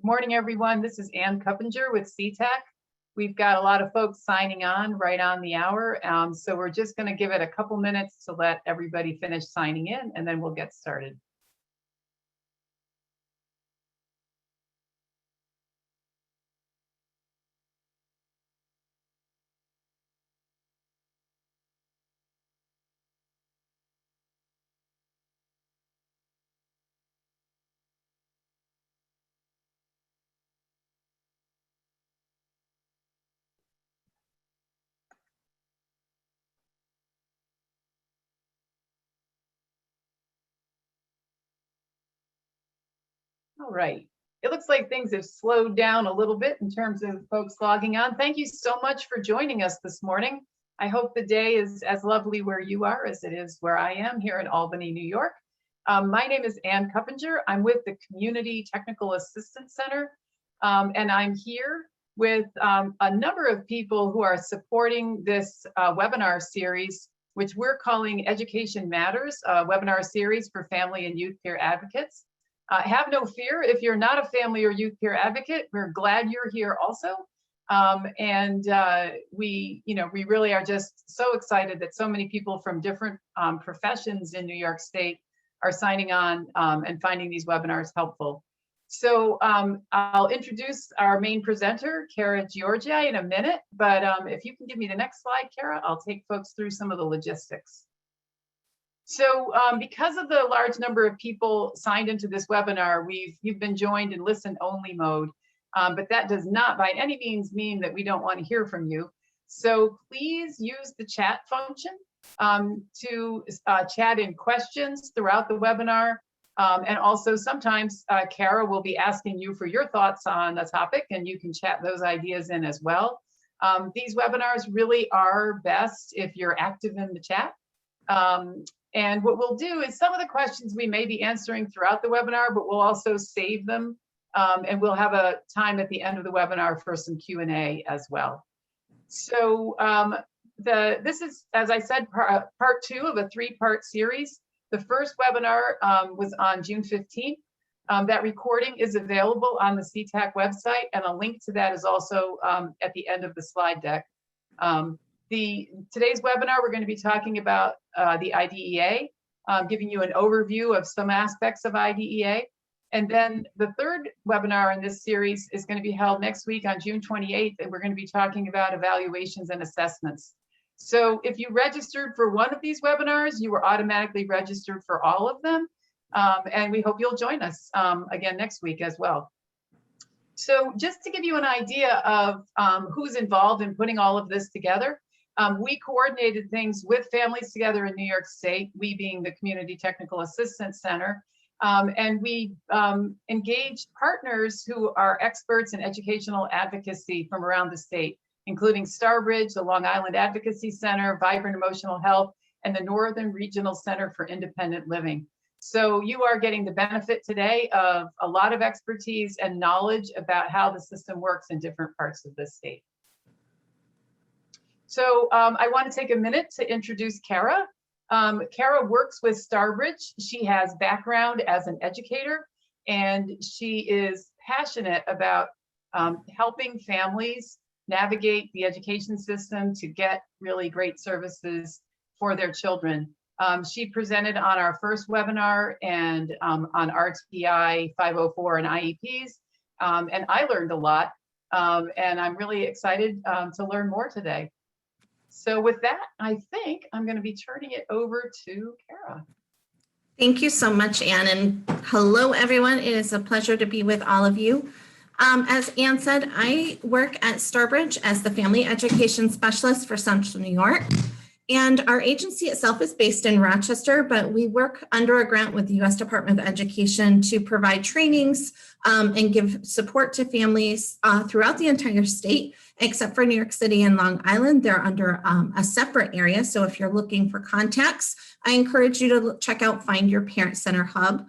Morning, everyone. This is Ann Kuppinger with CTAC. We've got a lot of folks signing on right on the hour. So we're just going to give it a couple minutes to let everybody finish signing in, and then we'll get started. All right. It looks like things have slowed down a little bit in terms of folks logging on. Thank you so much for joining us this morning. I hope the day is as lovely where you are as it is where I am here in Albany, New York. My name is Ann Kuppinger. I'm with the Community Technical Assistance Center, and I'm here with a number of people who are supporting this webinar series, which we're calling Education Matters, a webinar series for family and youth peer advocates. Have no fear if you're not a family or youth peer advocate. We're glad you're here also. We really are just so excited that so many people from different professions in New York State are signing on and finding these webinars helpful. So I'll introduce our main presenter, Kara Georgia, in a minute, but if you can give me the next slide, Kara, I'll take folks through some of the logistics. So because of the large number of people signed into this webinar, you've been joined in listen only mode, but that does not by any means mean that we don't want to hear from you. So please use the chat function to chat in questions throughout the webinar. And also sometimes Kara will be asking you for your thoughts on a topic, and you can chat those ideas in as well. These webinars really are best if you're active in the chat. And what we'll do is some of the questions we may be answering throughout the webinar, but we'll also save them. And we'll have a time at the end of the webinar for some Q&A as well. So this is, as I said, part 2 of a 3-part series. The first webinar was on June 15th. That recording is available on the CTAC website, and a link to that is also at the end of the slide deck. Today's webinar, we're going to be talking about the IDEA, giving you an overview of some aspects of IDEA. And then the third webinar in this series is going to be held next week on June 28th, and we're going to be talking about evaluations and assessments. So if you registered for one of these webinars, you were automatically registered for all of them. And we hope you'll join us again next week as well. So just to give you an idea of who's involved in putting all of this together, we coordinated things with Families Together in New York State, we being the Community Technical Assistance Center, and we engaged partners who are experts in educational advocacy from around the state, including Starbridge, the Long Island Advocacy Center, Vibrant Emotional Health, and the Northern Regional Center for Independent Living. So you are getting the benefit today of a lot of expertise and knowledge about how the system works in different parts of the state. So I want to take a minute to introduce Kara. Kara works with Starbridge. She has background as an educator, and she is passionate about helping families navigate the education system to get really great services for their children. She presented on our first webinar and on RTI 504 and IEPs, and I learned a lot, and I'm really excited to learn more today. So with that, I think I'm going to be turning it over to Kara. Thank you so much, Ann, and hello, everyone. It is a pleasure to be with all of you. As Ann said, I work at Starbridge as the Family Education Specialist for Central New York. And our agency itself is based in Rochester, but we work under a grant with the U.S. Department of Education to provide trainings and give support to families throughout the entire state, except for New York City and Long Island. They're under a separate area. So if you're looking for contacts, I encourage you to check out Find Your Parent Center Hub,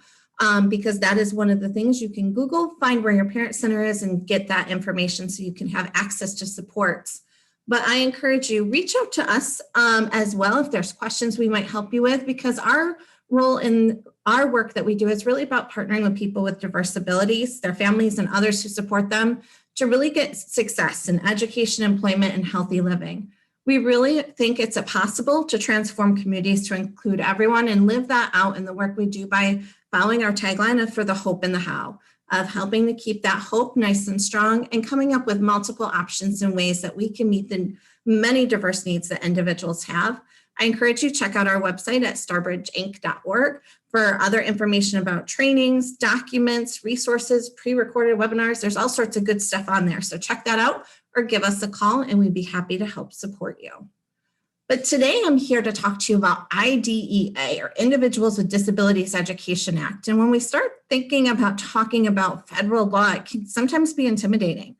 because that is one of the things you can Google, find where your parent center is, and get that information so you can have access to supports. But I encourage you, reach out to us as well if there's questions we might help you with, because our role in our work that we do is really about partnering with people with diverse abilities, their families, and others who support them to really get success in education, employment, and healthy living. We really think it's possible to transform communities to include everyone and live that out in the work we do by following our tagline of "For the Hope and the How," of helping to keep that hope nice and strong and coming up with multiple options and ways that we can meet the many diverse needs that individuals have. I encourage you to check out our website at starbridgeinc.org for other information about trainings, documents, resources, pre-recorded webinars. There's all sorts of good stuff on there. So check that out or give us a call and we'd be happy to help support you. But today I'm here to talk to you about IDEA, or Individuals with Disabilities Education Act. And when we start thinking about talking about federal law, it can sometimes be intimidating.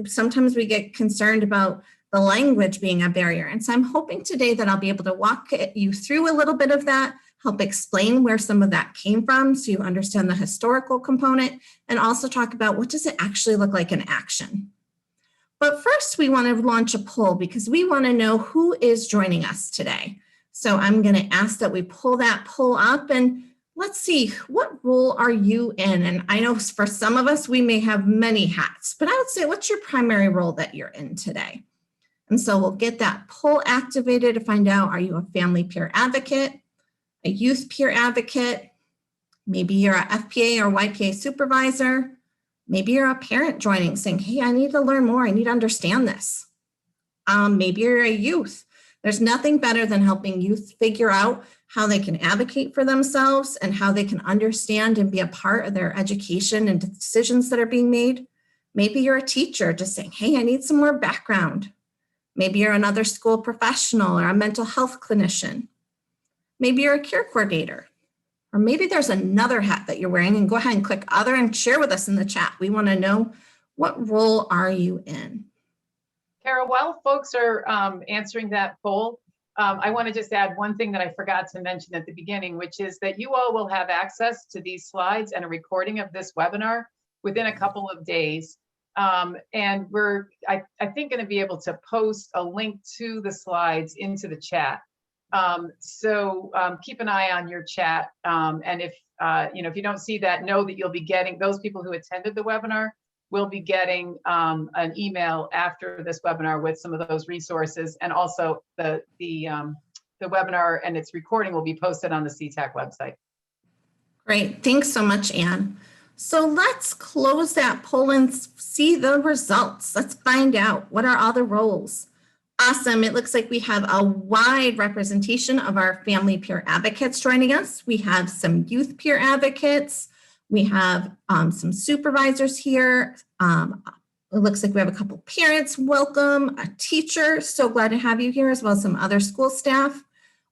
Sometimes we get concerned about the language being a barrier. And so I'm hoping today that I'll be able to walk you through a little bit of that, help explain where some of that came from so you understand the historical component, and also talk about what does it actually look like in action. But first, we want to launch a poll because we want to know who is joining us today. So I'm going to ask that we pull that poll up and let's see, what role are you in? And I know for some of us, we may have many hats, but I would say, what's your primary role that you're in today? And so we'll get that poll activated to find out, are you a family peer advocate, a youth peer advocate? Maybe you're a FPA or YPA supervisor. Maybe you're a parent joining saying, hey, I need to learn more. I need to understand this. Maybe you're a youth. There's nothing better than helping youth figure out how they can advocate for themselves and how they can understand and be a part of their education and decisions that are being made. Maybe you're a teacher just saying, hey, I need some more background. Maybe you're another school professional or a mental health clinician. Maybe you're a care coordinator. Or maybe there's another hat that you're wearing, and go ahead and click other and share with us in the chat. We want to know, what role are you in? Kara, while folks are answering that poll, I want to just add one thing that I forgot to mention at the beginning, which is that you all will have access to these slides and a recording of this webinar within a couple of days. And we're, I think, going to be able to post a link to the slides into the chat. So keep an eye on your chat. And if, if you don't see that, know that you'll be getting, those people who attended the webinar will be getting an email after this webinar with some of those resources. And also the webinar and its recording will be posted on the CTAC website. Great. Thanks so much, Anne. So let's close that poll and see the results. Let's find out, what are all the roles? Awesome. It looks like we have a wide representation of our family peer advocates joining us. We have some youth peer advocates. We have some supervisors here. It looks like we have a couple parents. Welcome. A teacher. So glad to have you here, as well as some other school staff.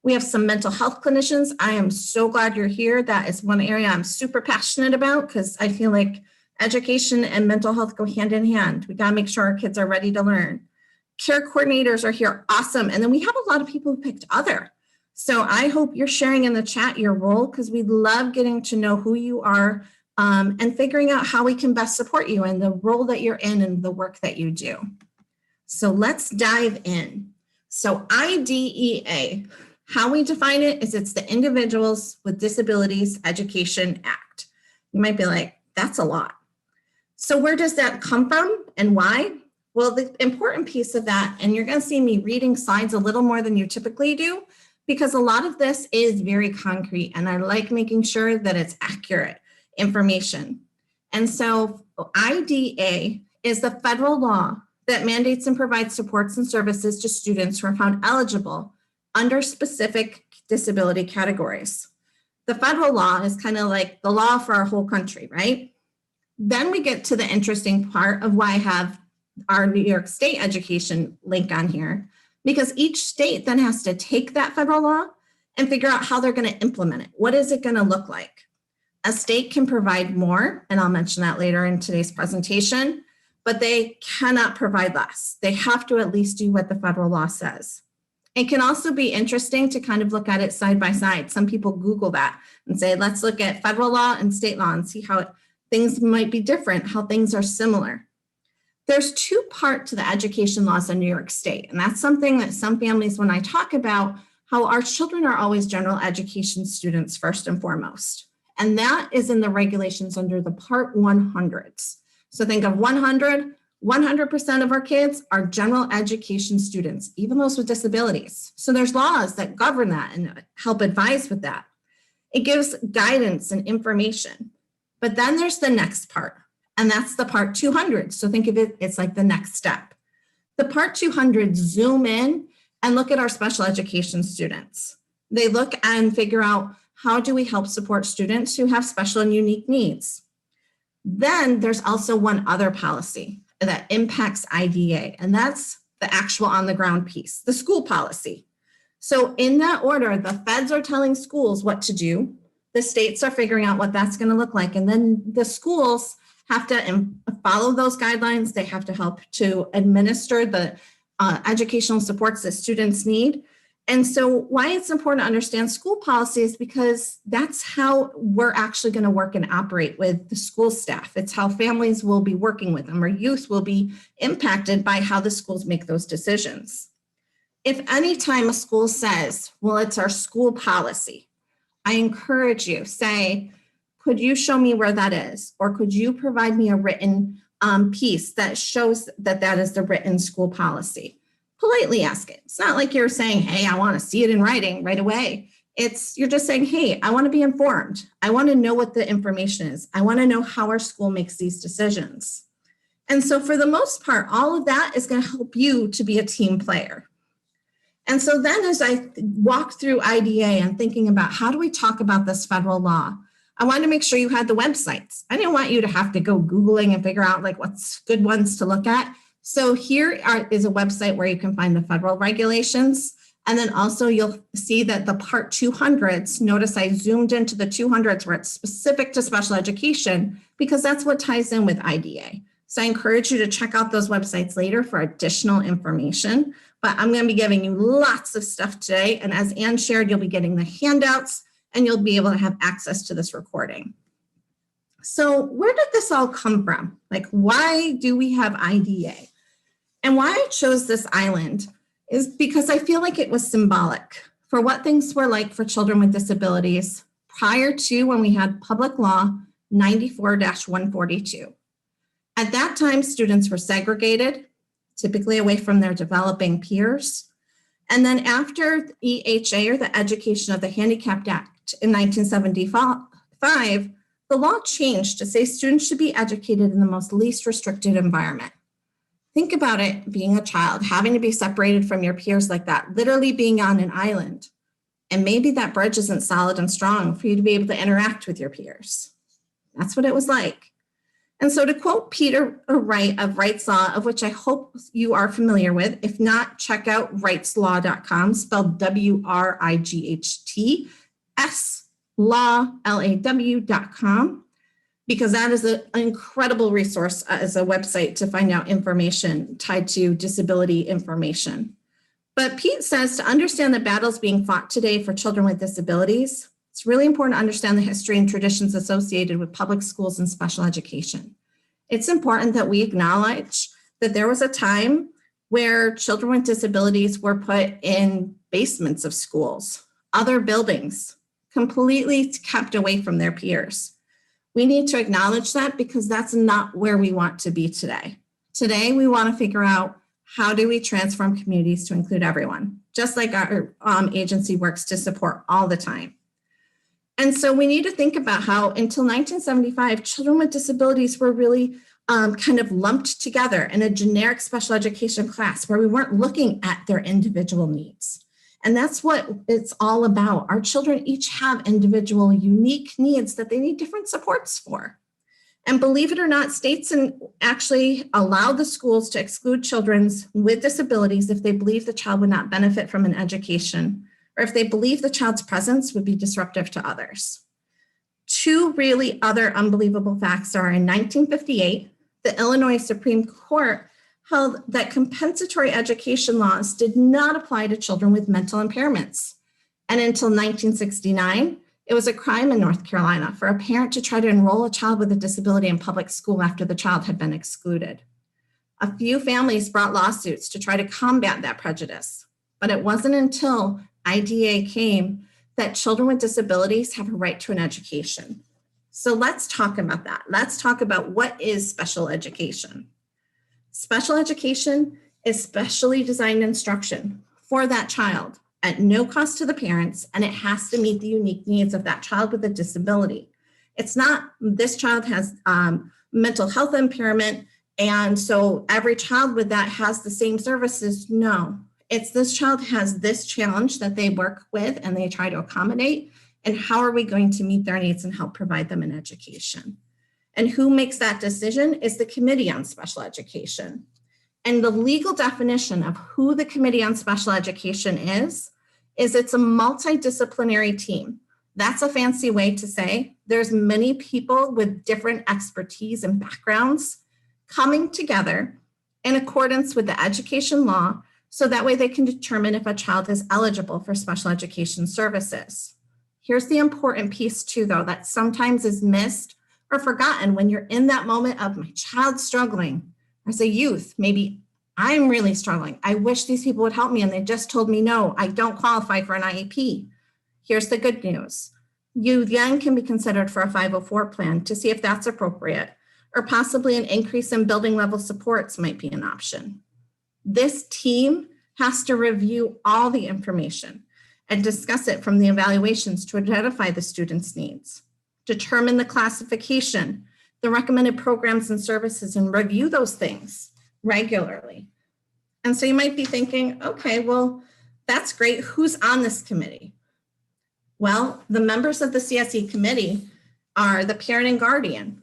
We have some mental health clinicians. I am so glad you're here. That is one area I'm super passionate about because I feel like education and mental health go hand in hand. We got to make sure our kids are ready to learn. Care coordinators are here. Awesome. And then we have a lot of people who picked other. So I hope you're sharing in the chat your role, because we love getting to know who you are and figuring out how we can best support you in the role that you're in and the work that you do. So let's dive in. So IDEA, how we define it is it's the Individuals with Disabilities Education Act. You might be like, that's a lot. So where does that come from and why? Well, the important piece of that, and you're going to see me reading slides a little more than you typically do, because a lot of this is very concrete and I like making sure that it's accurate information. And so IDEA is the federal law that mandates and provides supports and services to students who are found eligible under specific disability categories. The federal law is kind of like the law for our whole country, right? Then we get to the interesting part of why I have our New York State education link on here, because each state then has to take that federal law and figure out how they're going to implement it. What is it going to look like? A state can provide more, and I'll mention that later in today's presentation, but they cannot provide less. They have to at least do what the federal law says. It can also be interesting to kind of look at it side by side. Some people Google that and say, let's look at federal law and state law and see how things might be different, how things are similar. There's two parts to the education laws in New York State, and that's something that some families, when I talk about how our children are always general education students first and foremost. And that is in the regulations under the Part 100s. So think of 100% of our kids are general education students, even those with disabilities. So there's laws that govern that and help advise with that. It gives guidance and information. But then there's the next part, and that's the Part 200. So think of it, it's like the next step. The Part 200 zoom in and look at our special education students. They look and figure out, how do we help support students who have special and unique needs? Then there's also one other policy that impacts IDA, and that's the actual on the ground piece, the school policy. So in that order, the feds are telling schools what to do. The states are figuring out what that's going to look like. And then the schools have to follow those guidelines. They have to help to administer the educational supports that students need. And so why it's important to understand school policy is because that's how we're actually going to work and operate with the school staff. It's how families will be working with them, or youth will be impacted by how the schools make those decisions. If any time a school says, well, it's our school policy, I encourage you, say, could you show me where that is? Or could you provide me a written piece that shows that that is the written school policy? Politely ask it. It's not like you're saying, hey, I want to see it in writing right away. You're just saying, hey, I want to be informed. I want to know what the information is. I want to know how our school makes these decisions. And so for the most part, all of that is going to help you to be a team player. And so then as I walk through IDA and thinking about how do we talk about this federal law, I wanted to make sure you had the websites. I didn't want you to have to go Googling and figure out like what's good ones to look at. So here is a website where you can find the federal regulations. And then also you'll see that the Part 200s, notice I zoomed into the 200s where it's specific to special education because that's what ties in with IDA. So I encourage you to check out those websites later for additional information. But I'm going to be giving you lots of stuff today. And as Ann shared, you'll be getting the handouts and you'll be able to have access to this recording. So where did this all come from? Like, why do we have IDA? And why I chose this island is because I feel like it was symbolic for what things were like for children with disabilities prior to when we had Public Law 94-142. At that time, students were segregated, typically away from their developing peers. And then after EHA, or the Education of the Handicapped Act in 1975, the law changed to say students should be educated in the most least restricted environment. Think about it, being a child, having to be separated from your peers like that, literally being on an island. And maybe that bridge isn't solid and strong for you to be able to interact with your peers. That's what it was like. And so to quote Peter Wright of Wright's Law, of which I hope you are familiar with, if not, check out wrightslaw.com, spelled WRIGHTS, law, LAW.com. Because that is an incredible resource as a website to find out information tied to disability information. But Pete says to understand the battles being fought today for children with disabilities, it's really important to understand the history and traditions associated with public schools and special education. It's important that we acknowledge that there was a time where children with disabilities were put in basements of schools, other buildings, completely kept away from their peers. We need to acknowledge that because that's not where we want to be today. Today, we want to figure out how do we transform communities to include everyone, just like our agency works to support all the time. And so we need to think about how until 1975, children with disabilities were really kind of lumped together in a generic special education class where we weren't looking at their individual needs. And that's what it's all about. Our children each have individual unique needs that they need different supports for. And believe it or not, states actually allow the schools to exclude children with disabilities if they believe the child would not benefit from an education, or if they believe the child's presence would be disruptive to others. Two really other unbelievable facts are in 1958, the Illinois Supreme Court held that compensatory education laws did not apply to children with mental impairments. And until 1969, it was a crime in North Carolina for a parent to try to enroll a child with a disability in public school after the child had been excluded. A few families brought lawsuits to try to combat that prejudice, but it wasn't until IDEA came that children with disabilities have a right to an education. So let's talk about that. Let's talk about what is special education. Special education is specially designed instruction for that child at no cost to the parents, and it has to meet the unique needs of that child with a disability. It's not this child has mental health impairment, and so every child with that has the same services. No, it's this child has this challenge that they work with and they try to accommodate, and how are we going to meet their needs and help provide them an education? And who makes that decision is the Committee on Special Education. And the legal definition of who the Committee on Special Education is it's a multidisciplinary team. That's a fancy way to say there's many people with different expertise and backgrounds coming together in accordance with the education law, so that way they can determine if a child is eligible for special education services. Here's the important piece too, though, that sometimes is missed or forgotten when you're in that moment of my child struggling. As a youth, maybe I'm really struggling. I wish these people would help me, and they just told me, no, I don't qualify for an IEP. Here's the good news. You then can be considered for a 504 plan to see if that's appropriate, or possibly an increase in building level supports might be an option. This team has to review all the information and discuss it from the evaluations to identify the student's needs, determine the classification, the recommended programs and services, and review those things regularly. And so you might be thinking, okay, well, that's great. Who's on this committee? Well, the members of the CSE committee are the parent and guardian,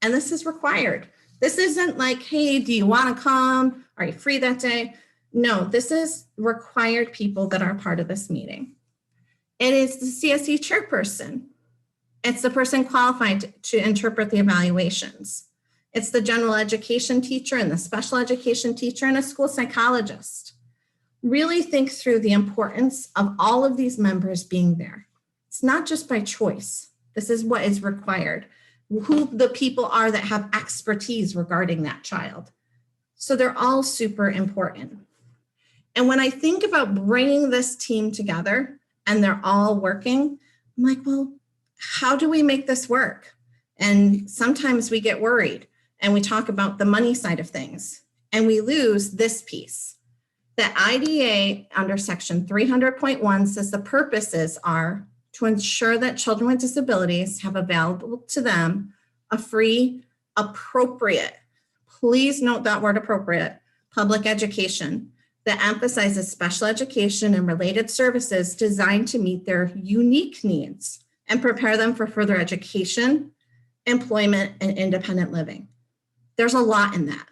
and this is required. This isn't like, hey, do you want to come? Are you free that day? No, this is required people that are part of this meeting. It is the CSE chairperson. It's the person qualified to interpret the evaluations. It's the general education teacher and the special education teacher and a school psychologist. Really think through the importance of all of these members being there. It's not just by choice. This is what is required. Who the people are that have expertise regarding that child. So they're all super important. And when I think about bringing this team together and they're all working, I'm like, well, how do we make this work? And sometimes we get worried and we talk about the money side of things and we lose this piece. The IDEA under section 300.1 says the purposes are to ensure that children with disabilities have available to them a free, appropriate, please note that word appropriate, public education that emphasizes special education and related services designed to meet their unique needs and prepare them for further education, employment, and independent living. There's a lot in that.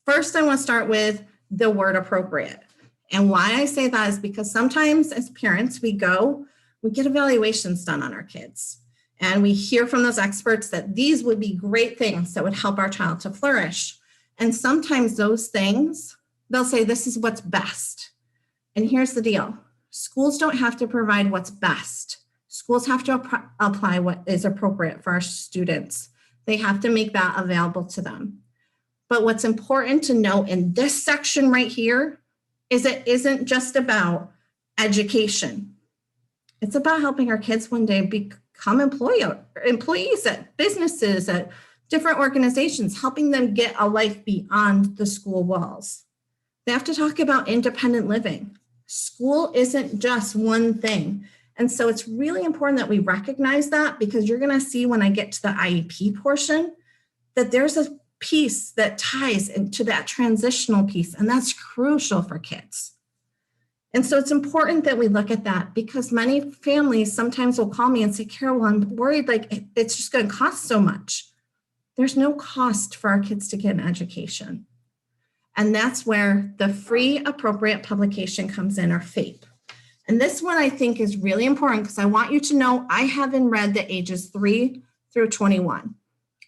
First, I want to start with the word appropriate. And why I say that is because sometimes as parents, we get evaluations done on our kids. And we hear from those experts that these would be great things that would help our child to flourish. And sometimes those things, they'll say, this is what's best. And here's the deal. Schools don't have to provide what's best. Schools have to apply what is appropriate for our students. They have to make that available to them. But what's important to know in this section right here is it isn't just about education. It's about helping our kids one day become employees at businesses, at different organizations, helping them get a life beyond the school walls. They have to talk about independent living. School isn't just one thing. And so it's really important that we recognize that, because you're going to see when I get to the IEP portion that there's a piece that ties into that transitional piece, and that's crucial for kids. And so it's important that we look at that, because many families sometimes will call me and say, Carol, I'm worried like it's just going to cost so much. There's no cost for our kids to get an education. And that's where the free appropriate publication comes in, or FAPE. And this one I think is really important, because I want you to know I haven't read the ages 3 through 21.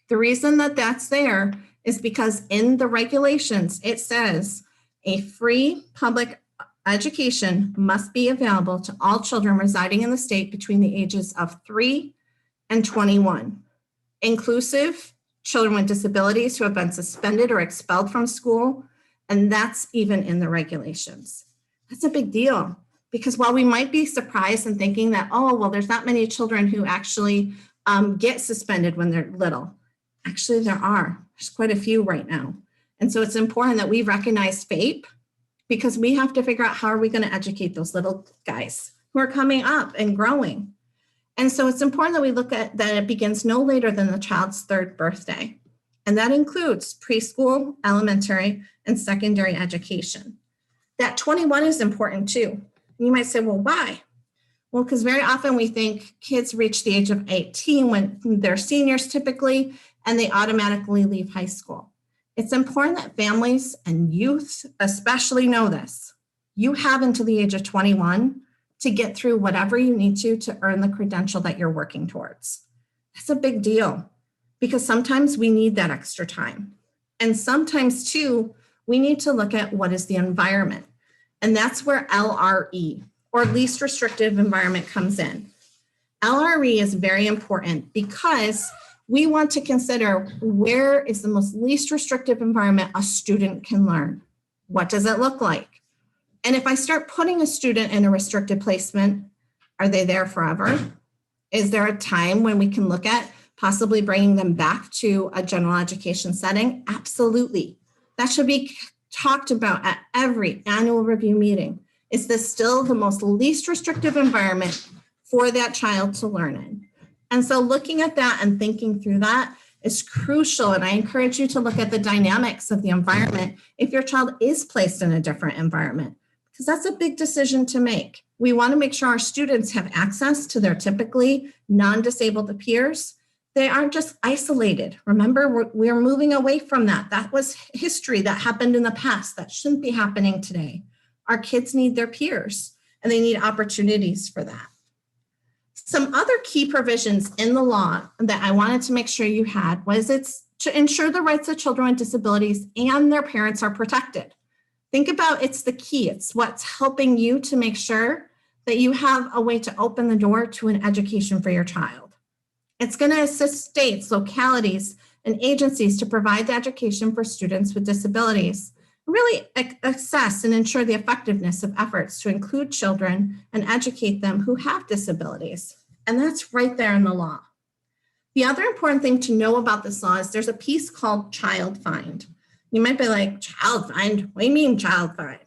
The reason that that's there is because in the regulations, it says a free public education must be available to all children residing in the state between the ages of 3 and 21, inclusive children with disabilities who have been suspended or expelled from school. And that's even in the regulations. That's a big deal. Because while we might be surprised and thinking that, oh, well, there's not many children who actually get suspended when they're little. Actually, there are. There's quite a few right now. And so it's important that we recognize FAPE, because we have to figure out how are we going to educate those little guys who are coming up and growing. And so it's important that we look at that it begins no later than the child's 3rd birthday. And that includes preschool, elementary, and secondary education. That 21 is important too. You might say, well, why? Well, because very often we think kids reach the age of 18 when they're seniors typically, and they automatically leave high school. It's important that families and youth especially know this. You have until the age of 21 to get through whatever you need to earn the credential that you're working towards. That's a big deal, because sometimes we need that extra time. And sometimes too, we need to look at what is the environment. And that's where LRE, or least restrictive environment, comes in. LRE is very important because we want to consider where is the most least restrictive environment a student can learn. What does it look like? And if I start putting a student in a restricted placement, are they there forever? Is there a time when we can look at possibly bringing them back to a general education setting? Absolutely. That should be talked about at every annual review meeting. Is this still the most least restrictive environment for that child to learn in? And so looking at that and thinking through that is crucial. And I encourage you to look at the dynamics of the environment if your child is placed in a different environment, because that's a big decision to make. We want to make sure our students have access to their typically non-disabled peers. They aren't just isolated. Remember, we're moving away from that. That was history that happened in the past. That shouldn't be happening today. Our kids need their peers, and they need opportunities for that. Some other key provisions in the law that I wanted to make sure you had was it's to ensure the rights of children with disabilities and their parents are protected. Think about it's the key. It's what's helping you to make sure that you have a way to open the door to an education for your child. It's going to assist states, localities, and agencies to provide the education for students with disabilities, really assess and ensure the effectiveness of efforts to include children and educate them who have disabilities. And that's right there in the law. The other important thing to know about this law is there's a piece called child find. You might be like, child find? What do you mean child find?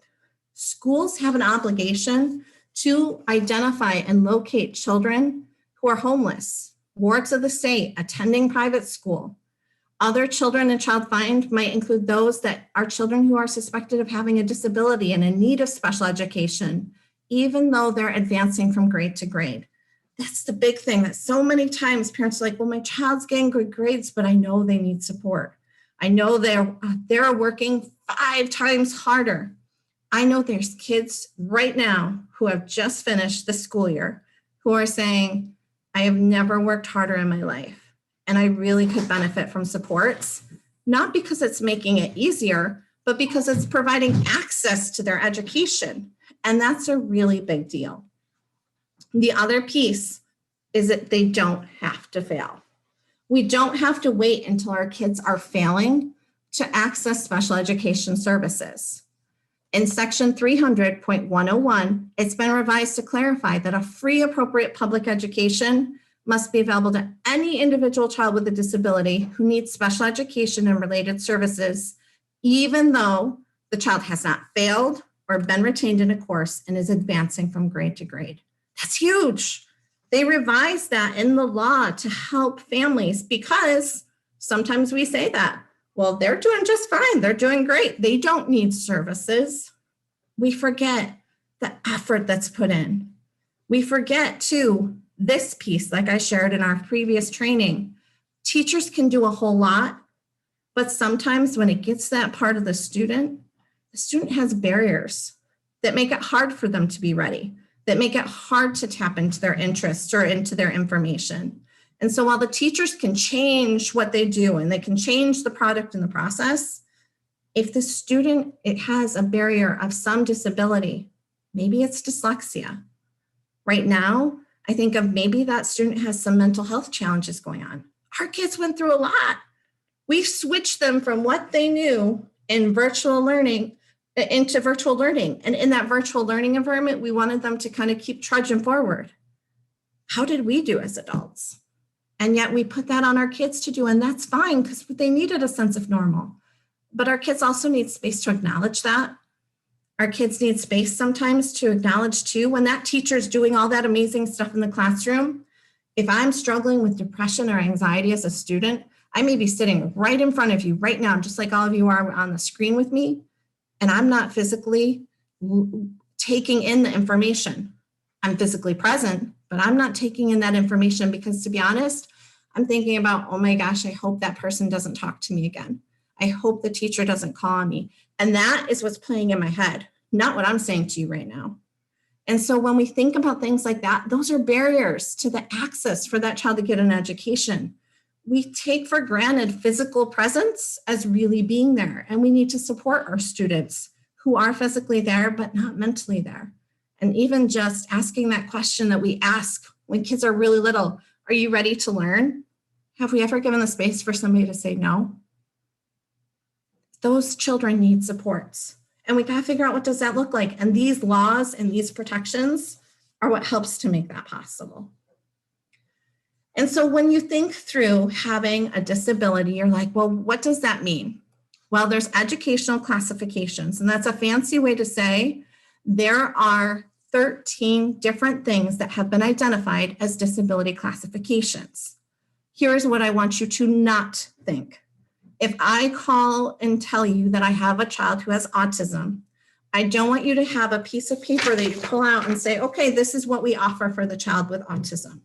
Schools have an obligation to identify and locate children who are homeless, wards of the state, attending private school. Other children in child find might include those that are children who are suspected of having a disability and in need of special education, even though they're advancing from grade to grade. That's the big thing that so many times parents are like, well, my child's getting good grades, but I know they need support. I know they're working 5 times harder. I know there's kids right now who have just finished the school year who are saying, I have never worked harder in my life. And I really could benefit from supports, not because it's making it easier, but because it's providing access to their education. And that's a really big deal. The other piece is that they don't have to fail. We don't have to wait until our kids are failing to access special education services. In section 300.101, it's been revised to clarify that a free, appropriate public education must be available to any individual child with a disability who needs special education and related services, even though the child has not failed or been retained in a course and is advancing from grade to grade. That's huge. They revised that in the law to help families, because sometimes we say that, well, they're doing just fine. They're doing great. They don't need services. We forget the effort that's put in. We forget too, this piece, like I shared in our previous training, teachers can do a whole lot, but sometimes when it gets that part of the student has barriers that make it hard for them to be ready, that make it hard to tap into their interests or into their information. And so while the teachers can change what they do and they can change the product and the process, if the student, it has a barrier of some disability, maybe it's dyslexia. Right now, I think of maybe that student has some mental health challenges going on. Our kids went through a lot. We switched them from what they knew in virtual learning into virtual learning. And in that virtual learning environment, we wanted them to kind of keep trudging forward. How did we do as adults? And yet we put that on our kids to do, and that's fine because they needed a sense of normal. But our kids also need space to acknowledge that. Our kids need space sometimes to acknowledge too, when that teacher is doing all that amazing stuff in the classroom, if I'm struggling with depression or anxiety as a student, I may be sitting right in front of you right now, just like all of you are on the screen with me, and I'm not physically taking in the information. I'm physically present, but I'm not taking in that information because, to be honest, I'm thinking about, oh my gosh, I hope that person doesn't talk to me again. I hope the teacher doesn't call on me. And that is what's playing in my head, not what I'm saying to you right now. And so when we think about things like that, those are barriers to the access for that child to get an education. We take for granted physical presence as really being there, and we need to support our students who are physically there, but not mentally there. And even just asking that question that we ask when kids are really little, are you ready to learn? Have we ever given the space for somebody to say no? Those children need supports. And we got to figure out, what does that look like? And these laws and these protections are what helps to make that possible. And so when you think through having a disability, you're like, well, what does that mean? Well, there's educational classifications, and that's a fancy way to say there are 13 different things that have been identified as disability classifications. Here's what I want you to not think. If I call and tell you that I have a child who has autism, I don't want you to have a piece of paper that you pull out and say, okay, this is what we offer for the child with autism.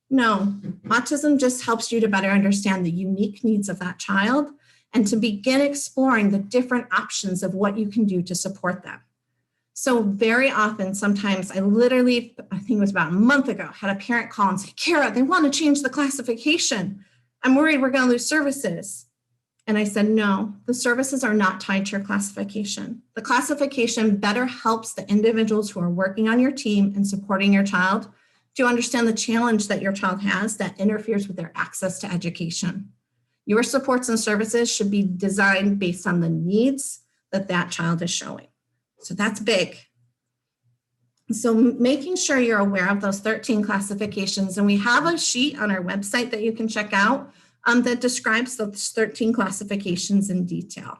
No, autism just helps you to better understand the unique needs of that child and to begin exploring the different options of what you can do to support them. So very often, sometimes I think it was about a month ago, had a parent call and say, Kara, they want to change the classification. I'm worried we're going to lose services. And I said, no, the services are not tied to your classification. The classification better helps the individuals who are working on your team and supporting your child to understand the challenge that your child has that interferes with their access to education. Your supports and services should be designed based on the needs that that child is showing. So that's big. So making sure you're aware of those 13 classifications, and we have a sheet on our website that you can check out that describes those 13 classifications in detail.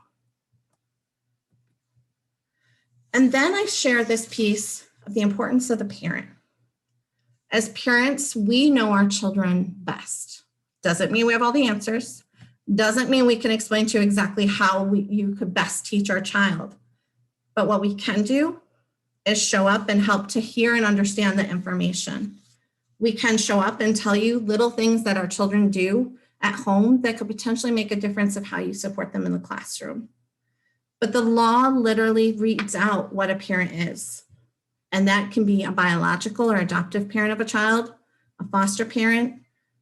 And then I share this piece of the importance of the parent. As parents, we know our children best. Doesn't mean we have all the answers. Doesn't mean we can explain to you exactly how you could best teach our child. But what we can do is show up and help to hear and understand the information. We can show up and tell you little things that our children do at home that could potentially make a difference of how you support them in the classroom. But the law literally reads out what a parent is. And that can be a biological or adoptive parent of a child, a foster parent,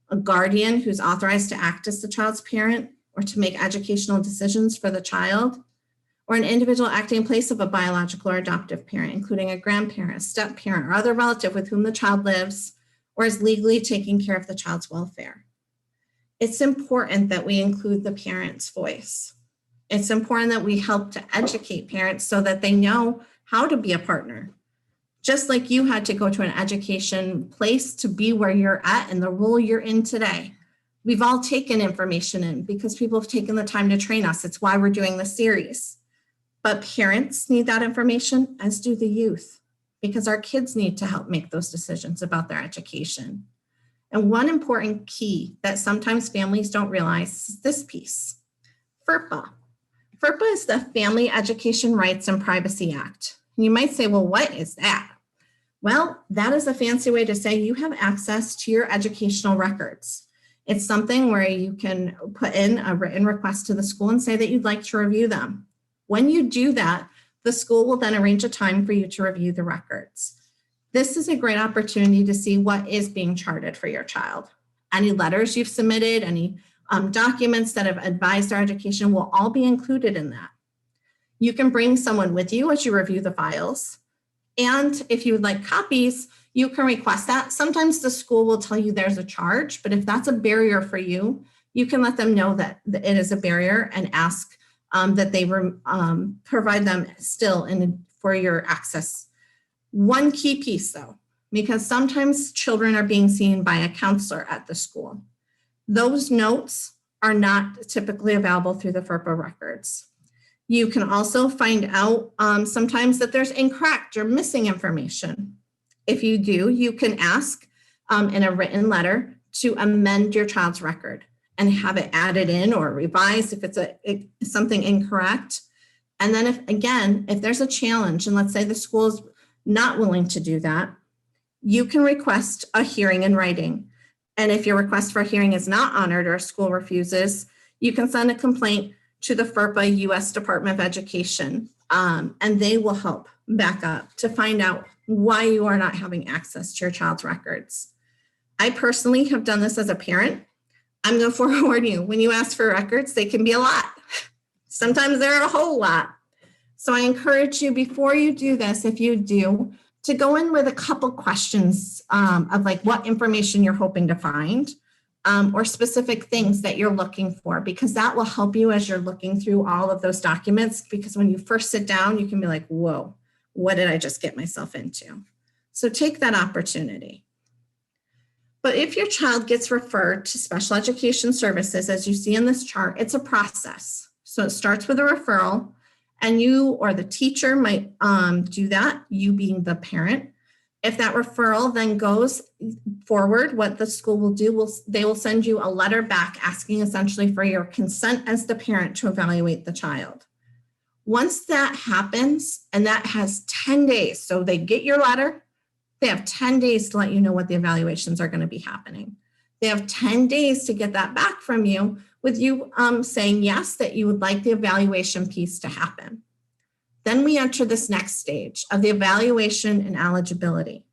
a guardian who's authorized to act as the child's parent or to make educational decisions for the child, or an individual acting in place of a biological or adoptive parent, including a grandparent, a step parent, or other relative with whom the child lives or is legally taking care of the child's welfare. It's important that we include the parent's voice. It's important that we help to educate parents so that they know how to be a partner. Just like you had to go to an education place to be where you're at and the role you're in today. We've all taken information in because people have taken the time to train us. It's why we're doing this series. But parents need that information, as do the youth, because our kids need to help make those decisions about their education. And one important key that sometimes families don't realize is this piece, FERPA. FERPA is the Family Education Rights and Privacy Act. And you might say, well, what is that? Well, that is a fancy way to say you have access to your educational records. It's something where you can put in a written request to the school and say that you'd like to review them. When you do that, the school will then arrange a time for you to review the records. This is a great opportunity to see what is being charted for your child. Any letters you've submitted, any documents that have advised their education will all be included in that. You can bring someone with you as you review the files. And if you would like copies, you can request that. Sometimes the school will tell you there's a charge, but if that's a barrier for you, you can let them know that it is a barrier and ask that they provide them still for your access. One key piece though, because sometimes children are being seen by a counselor at the school. Those notes are not typically available through the FERPA records. You can also find out sometimes that there's incorrect or missing information. If you do, you can ask in a written letter to amend your child's record and have it added in or revised if it's something incorrect. And then if there's a challenge, and let's say the school is not willing to do that, you can request a hearing in writing. And if your request for a hearing is not honored or a school refuses, you can send a complaint to the FERPA U.S. Department of Education, and they will help back up to find out why you are not having access to your child's records. I personally have done this as a parent. I'm going to forewarn you, when you ask for records, they can be a lot. Sometimes they're a whole lot. So I encourage you, before you do this, if you do, to go in with a couple questions of like what information you're hoping to find or specific things that you're looking for, because that will help you as you're looking through all of those documents. Because when you first sit down, you can be like, whoa, what did I just get myself into? So take that opportunity. But if your child gets referred to special education services, as you see in this chart, it's a process. So it starts with a referral, and you or the teacher might do that, you being the parent. If that referral then goes forward, what the school will do, they will send you a letter back asking essentially for your consent as the parent to evaluate the child. Once that happens, and that has 10 days, so they get your letter, they have 10 days to let you know what the evaluations are going to be happening. They have 10 days to get that back from you with you saying yes, that you would like the evaluation piece to happen. Then we enter this next stage of the evaluation and eligibility.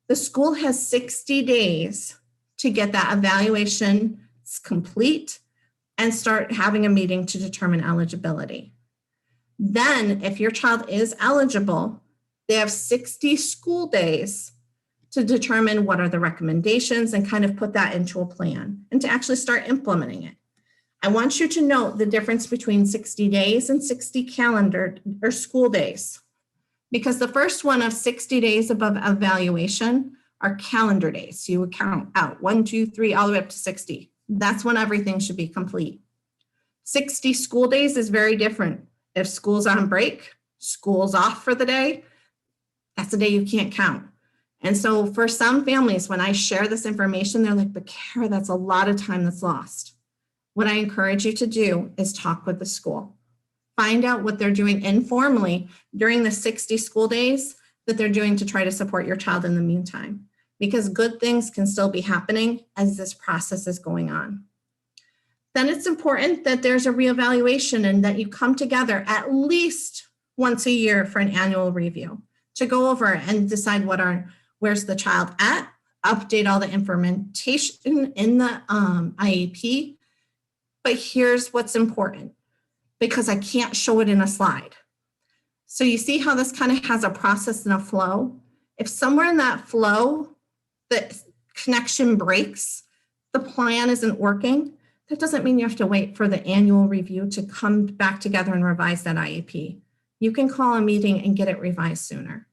The school has 60 days to get that evaluation complete and start having a meeting to determine eligibility. Then if your child is eligible, they have 60 school days to determine what are the recommendations and kind of put that into a plan and to actually start implementing it. I want you to note the difference between 60 days and 60 calendar or school days, because the first one of 60 days above evaluation are calendar days. So you would count out 1, 2, 3, all the way up to 60. That's when everything should be complete. 60 school days is very different. If school's on break, school's off for the day, that's a day you can't count. And so for some families, when I share this information, they're like, but Kara, that's a lot of time that's lost. What I encourage you to do is talk with the school. Find out what they're doing informally during the 60 school days that they're doing to try to support your child in the meantime, because good things can still be happening as this process is going on. Then it's important that there's a reevaluation and that you come together at least once a year for an annual review to go over and decide where's the child at, update all the information in the IEP. But here's what's important, because I can't show it in a slide. So you see how this kind of has a process and a flow? If somewhere in that flow, the connection breaks, the plan isn't working, that doesn't mean you have to wait for the annual review to come back together and revise that IEP. You can call a meeting and get it revised sooner.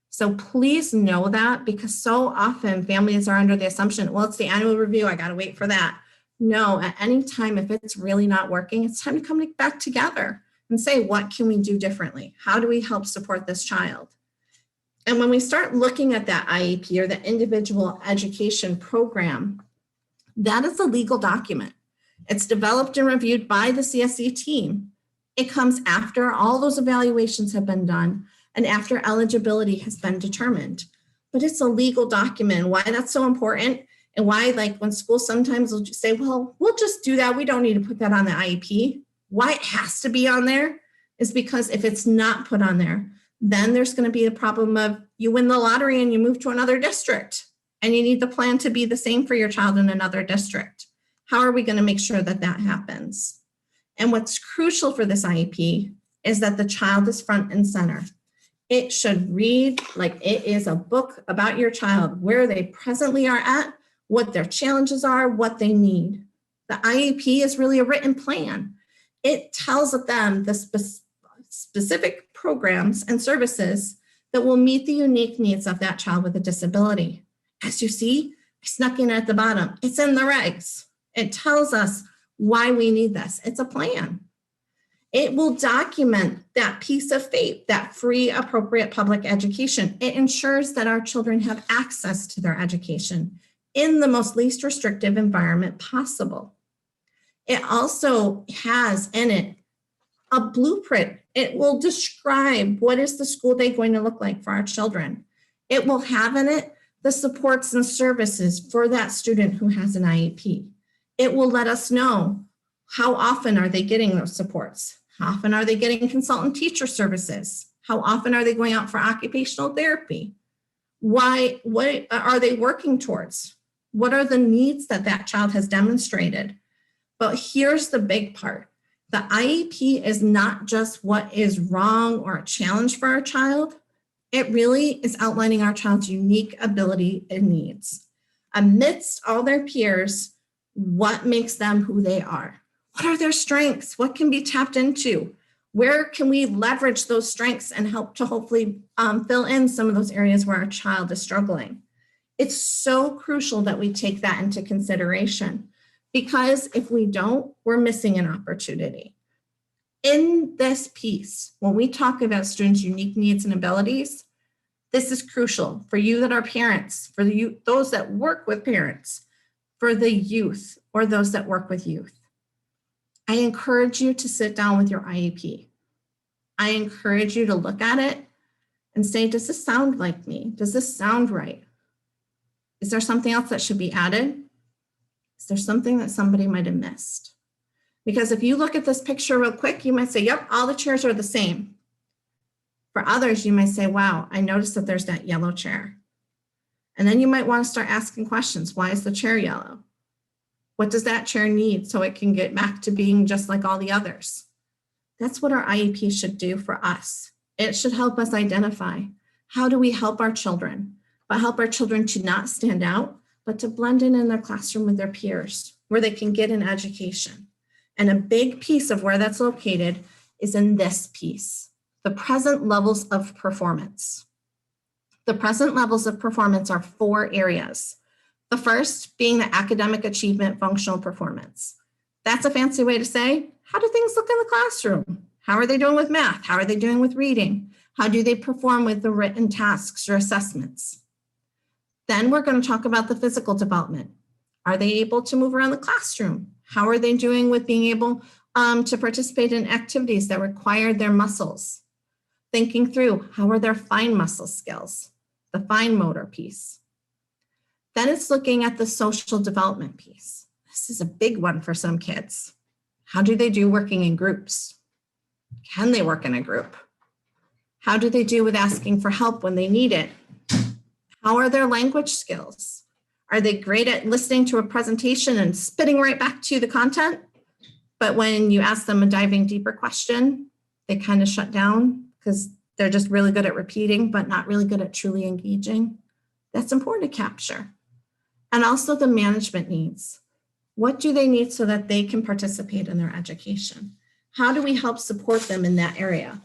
So please know that, because so often families are under the assumption, well, it's the annual review, I got to wait for that. No, at any time, if it's really not working, it's time to come back together and say, what can we do differently? How do we help support this child? And when we start looking at that IEP or the individual education program, that is a legal document. It's developed and reviewed by the CSE team. It comes after all those evaluations have been done and after eligibility has been determined. But it's a legal document. Why that's so important, and why, like, when schools sometimes will just say, well, we'll just do that, we don't need to put that on the IEP. Why it has to be on there is because if it's not put on there, then there's going to be a problem of you win the lottery and you move to another district and you need the plan to be the same for your child in another district. How are we going to make sure that that happens? And what's crucial for this IEP is that the child is front and center. It should read like it is a book about your child, where they presently are at, what their challenges are, what they need. The IEP is really a written plan. It tells them the specific programs and services that will meet the unique needs of that child with a disability. As you see, I snuck in at the bottom. It's in the regs. It tells us why we need this. It's a plan. It will document that piece of faith, that free, appropriate public education. It ensures that our children have access to their education in the most least restrictive environment possible. It also has in it a blueprint. It will describe what is the school day going to look like for our children. It will have in it the supports and services for that student who has an IEP. It will let us know how often are they getting those supports? How often are they getting consultant teacher services? How often are they going out for occupational therapy? What are they working towards? What are the needs that that child has demonstrated? But here's the big part. The IEP is not just what is wrong or a challenge for our child. It really is outlining our child's unique ability and needs. Amidst all their peers, what makes them who they are? What are their strengths? What can be tapped into? Where can we leverage those strengths and help to hopefully fill in some of those areas where our child is struggling? It's so crucial that we take that into consideration, because if we don't, we're missing an opportunity. In this piece, when we talk about students' unique needs and abilities, this is crucial for you that are parents, for those that work with parents, for the youth or those that work with youth. I encourage you to sit down with your IEP. I encourage you to look at it and say, does this sound like me? Does this sound right? Is there something else that should be added? Is there something that somebody might have missed? Because if you look at this picture real quick, you might say, yep, all the chairs are the same. For others, you might say, wow, I noticed that there's that yellow chair. And then you might want to start asking questions. Why is the chair yellow? What does that chair need so it can get back to being just like all the others? That's what our IEP should do for us. It should help us identify, how do we help our children, but help our children to not stand out, but to blend in their classroom with their peers, where they can get an education. And a big piece of where that's located is in this piece, the present levels of performance. The present levels of performance are 4 areas. The first being the academic achievement functional performance. That's a fancy way to say, how do things look in the classroom? How are they doing with math? How are they doing with reading? How do they perform with the written tasks or assessments? Then we're going to talk about the physical development. Are they able to move around the classroom? How are they doing with being able to participate in activities that require their muscles? Thinking through, how are their fine muscle skills? The fine motor piece. Then it's looking at the social development piece. This is a big one for some kids. How do they do working in groups? Can they work in a group? How do they do with asking for help when they need it? How are their language skills? Are they great at listening to a presentation and spitting right back to the content? But when you ask them a diving deeper question, they kind of shut down because they're just really good at repeating, but not really good at truly engaging. That's important to capture. And also the management needs. What do they need so that they can participate in their education? How do we help support them in that area?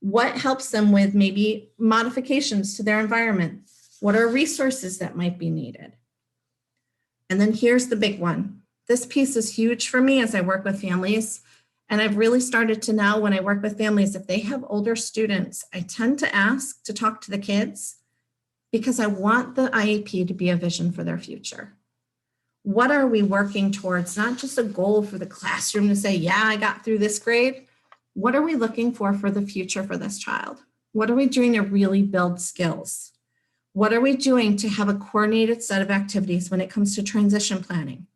What helps them with maybe modifications to their environment? What are resources that might be needed? And then here's the big one. This piece is huge for me as I work with families. And I've really started to now, when I work with families, if they have older students, I tend to ask to talk to the kids because I want the IEP to be a vision for their future. What are we working towards? Not just a goal for the classroom to say, yeah, I got through this grade. What are we looking for the future for this child? What are we doing to really build skills? What are we doing to have a coordinated set of activities when it comes to transition planning?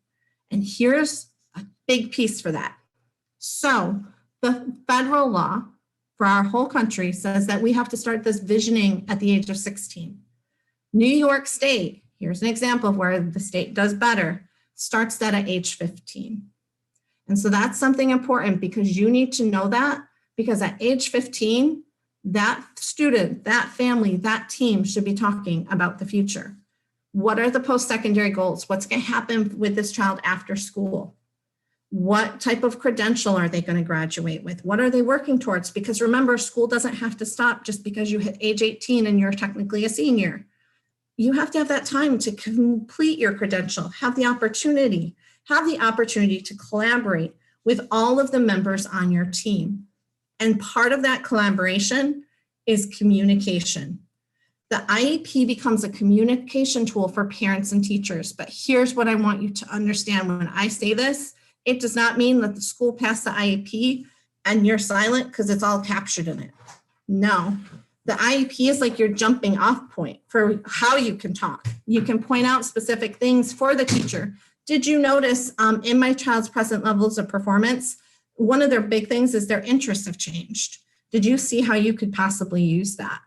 And here's a big piece for that. So the federal law for our whole country says that we have to start this visioning at the age of 16. New York State, here's an example of where the state does better, starts that at age 15. And so that's something important because you need to know that, because at age 15, that student, that family, that team should be talking about the future. What are the post-secondary goals? What's going to happen with this child after school? What type of credential are they going to graduate with? What are they working towards? Because remember, school doesn't have to stop just because you hit age 18 and you're technically a senior. You have to have that time to complete your credential, have the opportunity to collaborate with all of the members on your team. And part of that collaboration is communication. The IEP becomes a communication tool for parents and teachers. But here's what I want you to understand when I say this. It does not mean that the school passed the IEP and you're silent because it's all captured in it. No, the IEP is like your jumping off point for how you can talk. You can point out specific things for the teacher. Did you notice in my child's present levels of performance, one of their big things is their interests have changed. Did you see how you could possibly use that?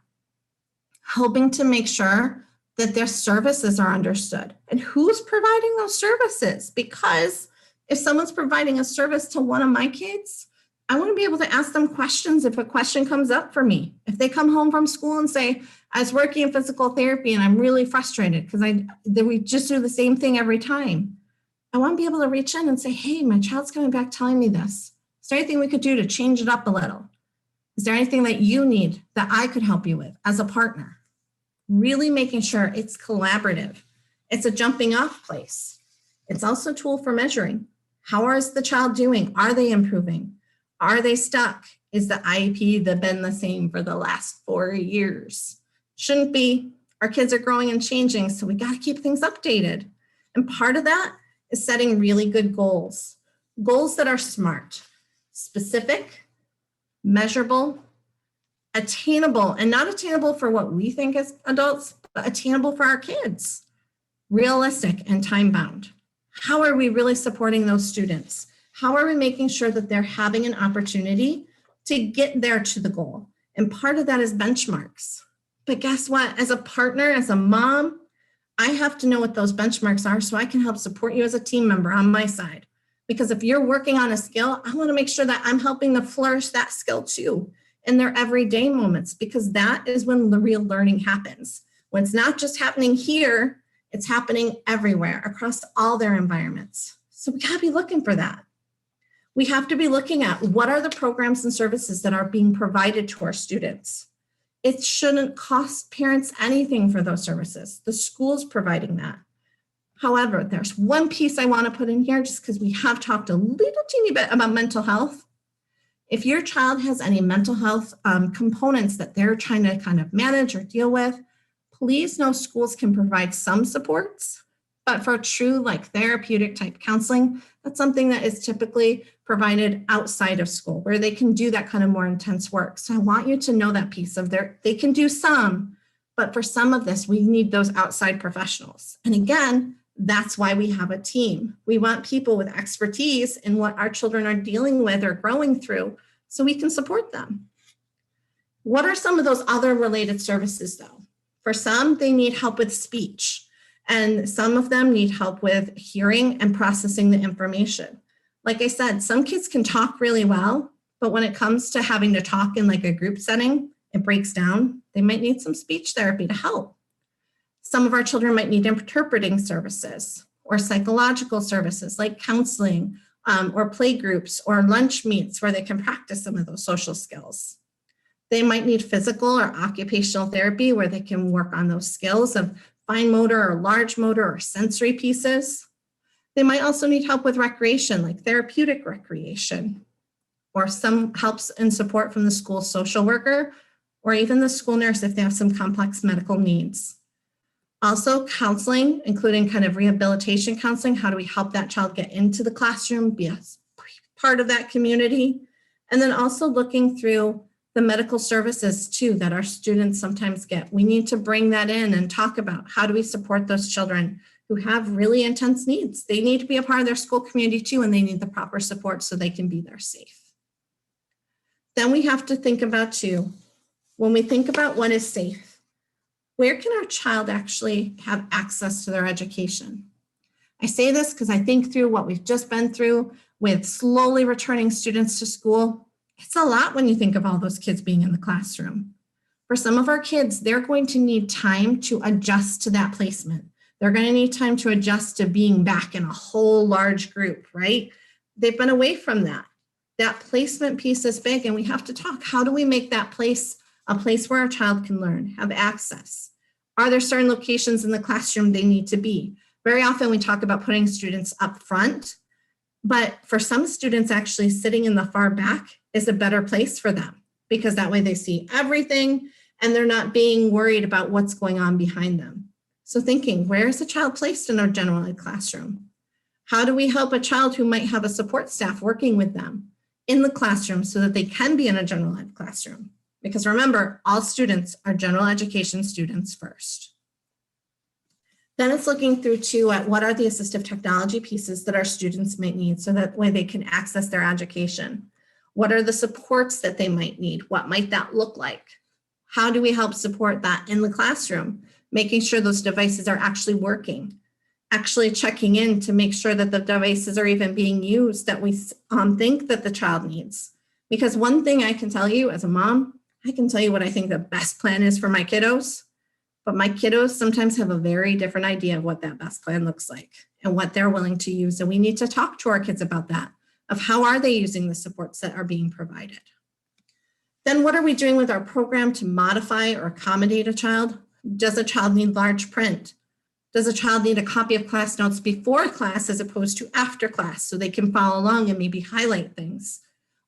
Helping to make sure that their services are understood and who's providing those services. Because if someone's providing a service to one of my kids, I want to be able to ask them questions if a question comes up for me. If they come home from school and say, I was working in physical therapy and I'm really frustrated because we just do the same thing every time. I want to be able to reach in and say, hey, my child's coming back telling me this. Is there anything we could do to change it up a little? Is there anything that you need that I could help you with as a partner? Really making sure it's collaborative. It's a jumping off place. It's also a tool for measuring. How is the child doing? Are they improving? Are they stuck? Is the IEP been the same for the last 4 years? Shouldn't be. Our kids are growing and changing, so we got to keep things updated. And part of that is setting really good goals. Goals that are smart, specific, measurable, attainable, and not attainable for what we think as adults, but attainable for our kids, realistic and time-bound. How are we really supporting those students? How are we making sure that they're having an opportunity to get there to the goal? And part of that is benchmarks. But guess what? As a partner, as a mom, I have to know what those benchmarks are so I can help support you as a team member on my side. Because if you're working on a skill, I want to make sure that I'm helping to flourish that skill too in their everyday moments, because that is when the real learning happens. When it's not just happening here, it's happening everywhere across all their environments. So we got to be looking for that. We have to be looking at what are the programs and services that are being provided to our students. It shouldn't cost parents anything for those services. The school's providing that. However, there's one piece I want to put in here just because we have talked a little teeny bit about mental health. If your child has any mental health components that they're trying to kind of manage or deal with, please know schools can provide some supports, but for true like therapeutic type counseling, that's something that is typically provided outside of school where they can do that kind of more intense work. So I want you to know that piece of they can do some, but for some of this, we need those outside professionals. And again, that's why we have a team. We want people with expertise in what our children are dealing with or growing through so we can support them. What are some of those other related services though? For some, they need help with speech, and some of them need help with hearing and processing the information. Like I said, some kids can talk really well, but when it comes to having to talk in like a group setting, it breaks down. They might need some speech therapy to help. Some of our children might need interpreting services or psychological services like counseling or play groups or lunch meets where they can practice some of those social skills. They might need physical or occupational therapy where they can work on those skills of fine motor or large motor or sensory pieces. They might also need help with recreation, like therapeutic recreation, or some helps and support from the school social worker, or even the school nurse if they have some complex medical needs. Also counseling, including kind of rehabilitation counseling. How do we help that child get into the classroom, be a part of that community? And then also looking through the medical services too that our students sometimes get. We need to bring that in and talk about how do we support those children who have really intense needs. They need to be a part of their school community too, and they need the proper support so they can be there safe. Then we have to think about too, when we think about what is safe, where can our child actually have access to their education? I say this because I think through what we've just been through with slowly returning students to school. It's a lot when you think of all those kids being in the classroom. For some of our kids, they're going to need time to adjust to that placement. They're going to need time to adjust to being back in a whole large group, right? they've been away from that. That placement piece is big, and we have to talk, how do we make that place a place where our child can learn, have access? Are there certain locations in the classroom they need to be? Very often we talk about putting students up front, but for some students, actually sitting in the far back is a better place for them, because that way they see everything and they're not being worried about what's going on behind them. So thinking, where is a child placed in our general ed classroom? How do we help a child who might have a support staff working with them in the classroom so that they can be in a general ed classroom? Because remember, all students are general education students first. Then it's looking through too at what are the assistive technology pieces that our students might need so that way they can access their education. What are the supports that they might need? What might that look like? How do we help support that in the classroom? Making sure those devices are actually working, actually checking in to make sure that the devices are even being used that we think that the child needs. Because one thing I can tell you as a mom, I can tell you what I think the best plan is for my kiddos, but my kiddos sometimes have a very different idea of what that best plan looks like and what they're willing to use. And we need to talk to our kids about that, of how are they using the supports that are being provided. Then what are we doing with our program to modify or accommodate a child? Does a child need large print? Does a child need a copy of class notes before class as opposed to after class so they can follow along and maybe highlight things?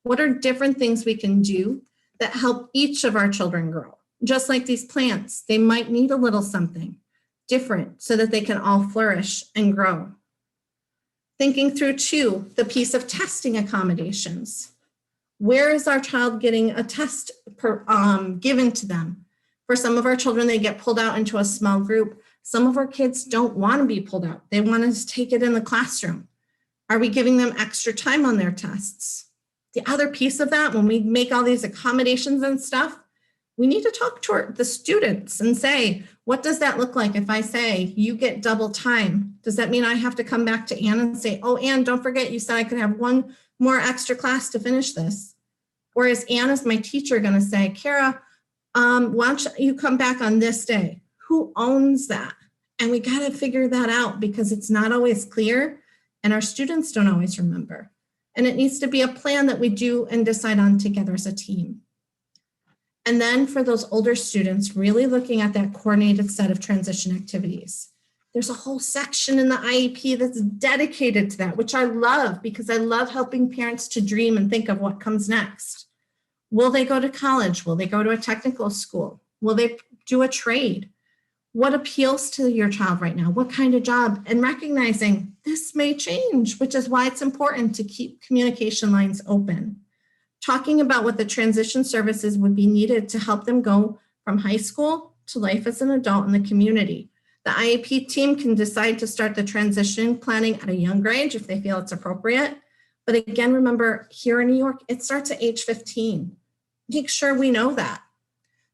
What are different things we can do that help each of our children grow? Just like these plants, they might need a little something different so that they can all flourish and grow. Thinking through too, the piece of testing accommodations. Where is our child getting a test given to them? For some of our children, they get pulled out into a small group. Some of our kids don't want to be pulled out. They want to take it in the classroom. Are we giving them extra time on their tests? The other piece of that, when we make all these accommodations and stuff, we need to talk to the students and say, what does that look like if I say you get double time? Does that mean I have to come back to Ann and say, oh, Ann, don't forget you said I could have one more extra class to finish this? Or is Ann, as my teacher, going to say, Kara, why don't you come back on this day? Who owns that? And we got to figure that out because it's not always clear and our students don't always remember. And it needs to be a plan that we do and decide on together as a team. And then for those older students, really looking at that coordinated set of transition activities. There's a whole section in the IEP that's dedicated to that, which I love because I love helping parents to dream and think of what comes next. Will they go to college? Will they go to a technical school? Will they do a trade? What appeals to your child right now? What kind of job? And recognizing this may change, which is why it's important to keep communication lines open. Talking about what the transition services would be needed to help them go from high school to life as an adult in the community. The IEP team can decide to start the transition planning at a younger age if they feel it's appropriate. But again, remember, here in New York, it starts at age 15. Make sure we know that.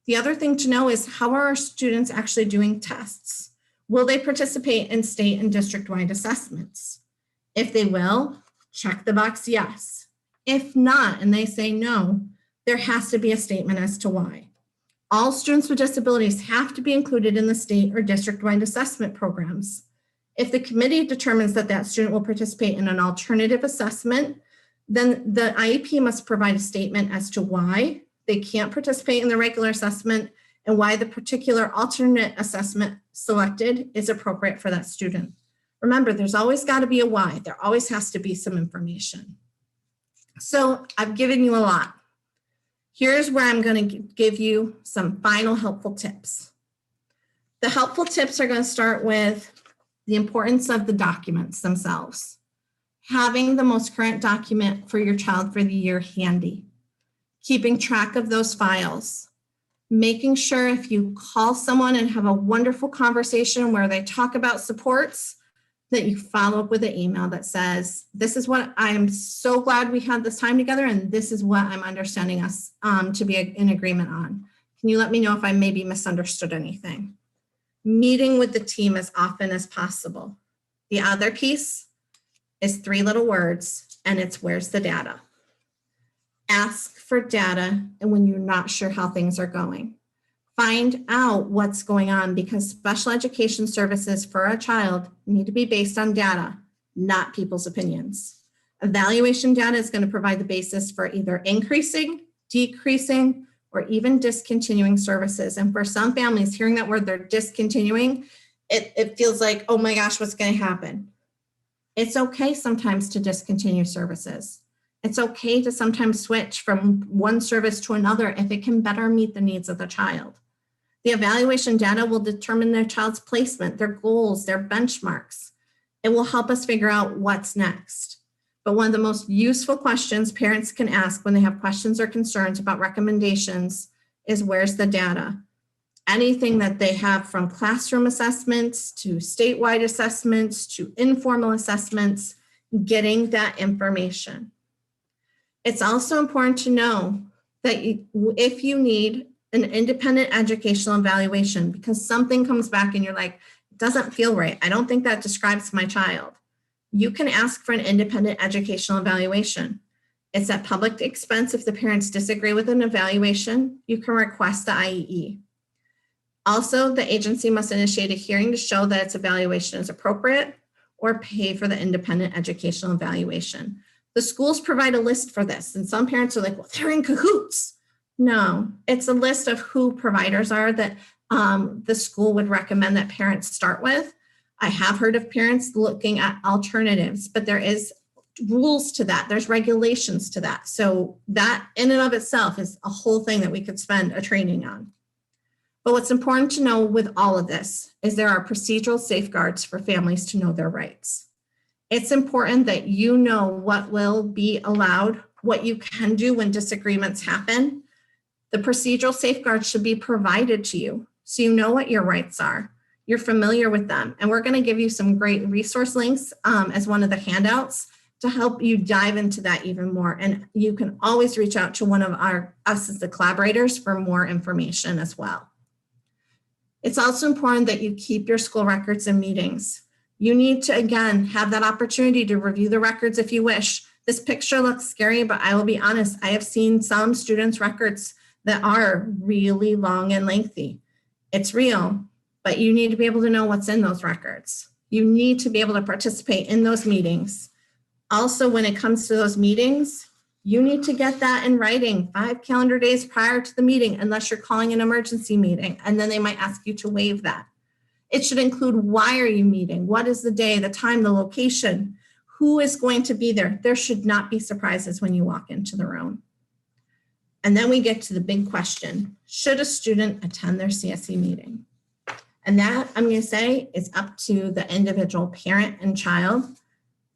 The other thing to know is how are our students actually doing tests? Will they participate in state and district-wide assessments? If they will, check the box yes. If not, and they say no, there has to be a statement as to why. All students with disabilities have to be included in the state or district-wide assessment programs. If the committee determines that that student will participate in an alternative assessment, then the IEP must provide a statement as to why they can't participate in the regular assessment and why the particular alternate assessment selected is appropriate for that student. Remember, there's always got to be a why. There always has to be some information. So I've given you a lot. Here's where I'm going to give you some final helpful tips. The helpful tips are going to start with the importance of the documents themselves. Having the most current document for your child for the year handy. Keeping track of those files. Making sure if you call someone and have a wonderful conversation where they talk about supports, that you follow up with an email that says, this is what I'm so glad we had this time together and this is what I'm understanding us to be in agreement on. Can you let me know if I maybe misunderstood anything? Meeting with the team as often as possible. The other piece is 3 little words and it's where's the data? Ask for data and when you're not sure how things are going. Find out what's going on because special education services for a child need to be based on data, not people's opinions. Evaluation data is going to provide the basis for either increasing, decreasing, or even discontinuing services. And for some families, hearing that word, they're discontinuing, it feels like, oh my gosh, what's going to happen? It's okay sometimes to discontinue services. It's okay to sometimes switch from one service to another if it can better meet the needs of the child. The evaluation data will determine their child's placement, their goals, their benchmarks. It will help us figure out what's next. But one of the most useful questions parents can ask when they have questions or concerns about recommendations is, where's the data? Anything that they have, from classroom assessments to statewide assessments to informal assessments, getting that information. It's also important to know that if you need an independent educational evaluation because something comes back and you're like, it doesn't feel right, I don't think that describes my child, you can ask for an independent educational evaluation. It's at public expense. If the parents disagree with an evaluation, you can request the IEE. Also, the agency must initiate a hearing to show that its evaluation is appropriate or pay for the independent educational evaluation. The schools provide a list for this, and some parents are like, well, they're in cahoots. No, it's a list of who providers are that the school would recommend that parents start with. I have heard of parents looking at alternatives, but there is rules to that. There's regulations to that. So that in and of itself is a whole thing that we could spend a training on. But what's important to know with all of this is there are procedural safeguards for families to know their rights. It's important that you know what will be allowed, what you can do when disagreements happen. The procedural safeguards should be provided to you so you know what your rights are. You're familiar with them. And we're going to give you some great resource links as one of the handouts to help you dive into that even more. And you can always reach out to one of us as the collaborators for more information as well. It's also important that you keep your school records and meetings. You need to, again, have that opportunity to review the records if you wish. This picture looks scary, but I will be honest, I have seen some students' records that are really long and lengthy. It's real, but you need to be able to know what's in those records. You need to be able to participate in those meetings. Also, when it comes to those meetings, you need to get that in writing 5 calendar days prior to the meeting, unless you're calling an emergency meeting, and then they might ask you to waive that. It should include, why are you meeting? What is the day, the time, the location? Who is going to be there? There should not be surprises when you walk into the room. And then we get to the big question, should a student attend their CSE meeting? And that, I'm going to say, is up to the individual parent and child.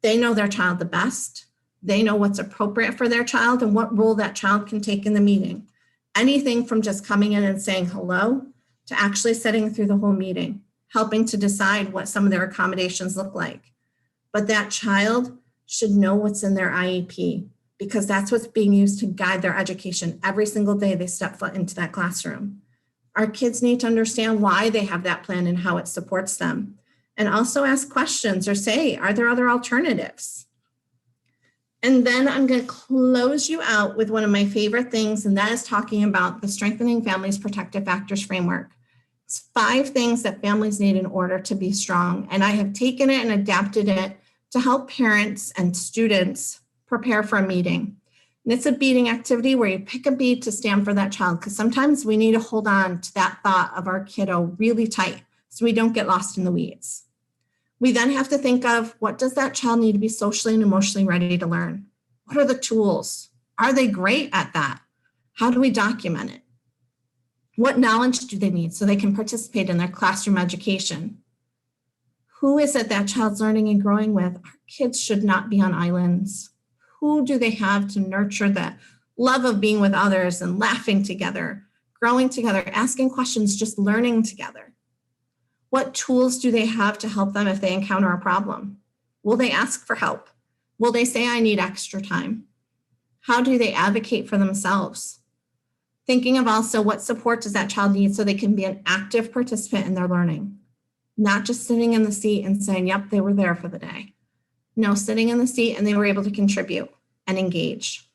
They know their child the best. They know what's appropriate for their child and what role that child can take in the meeting. Anything from just coming in and saying hello to actually sitting through the whole meeting, helping to decide what some of their accommodations look like. But that child should know what's in their IEP, because that's what's being used to guide their education every single day they step foot into that classroom. Our kids need to understand why they have that plan and how it supports them. And also ask questions or say, are there other alternatives? And then I'm going to close you out with one of my favorite things, and that is talking about the Strengthening Families Protective Factors Framework. It's 5 things that families need in order to be strong. And I have taken it and adapted it to help parents and students prepare for a meeting. And it's a beading activity where you pick a bead to stand for that child, because sometimes we need to hold on to that thought of our kiddo really tight so we don't get lost in the weeds. We then have to think of, what does that child need to be socially and emotionally ready to learn? What are the tools? Are they great at that? How do we document it? What knowledge do they need so they can participate in their classroom education? Who is it that child's learning and growing with? Our kids should not be on islands. Who do they have to nurture the love of being with others and laughing together, growing together, asking questions, just learning together? What tools do they have to help them if they encounter a problem? Will they ask for help? Will they say, I need extra time? How do they advocate for themselves? Thinking of also, what support does that child need so they can be an active participant in their learning? Not just sitting in the seat and saying, yep, they were there for the day. No, sitting in the seat and they were able to contribute and engage.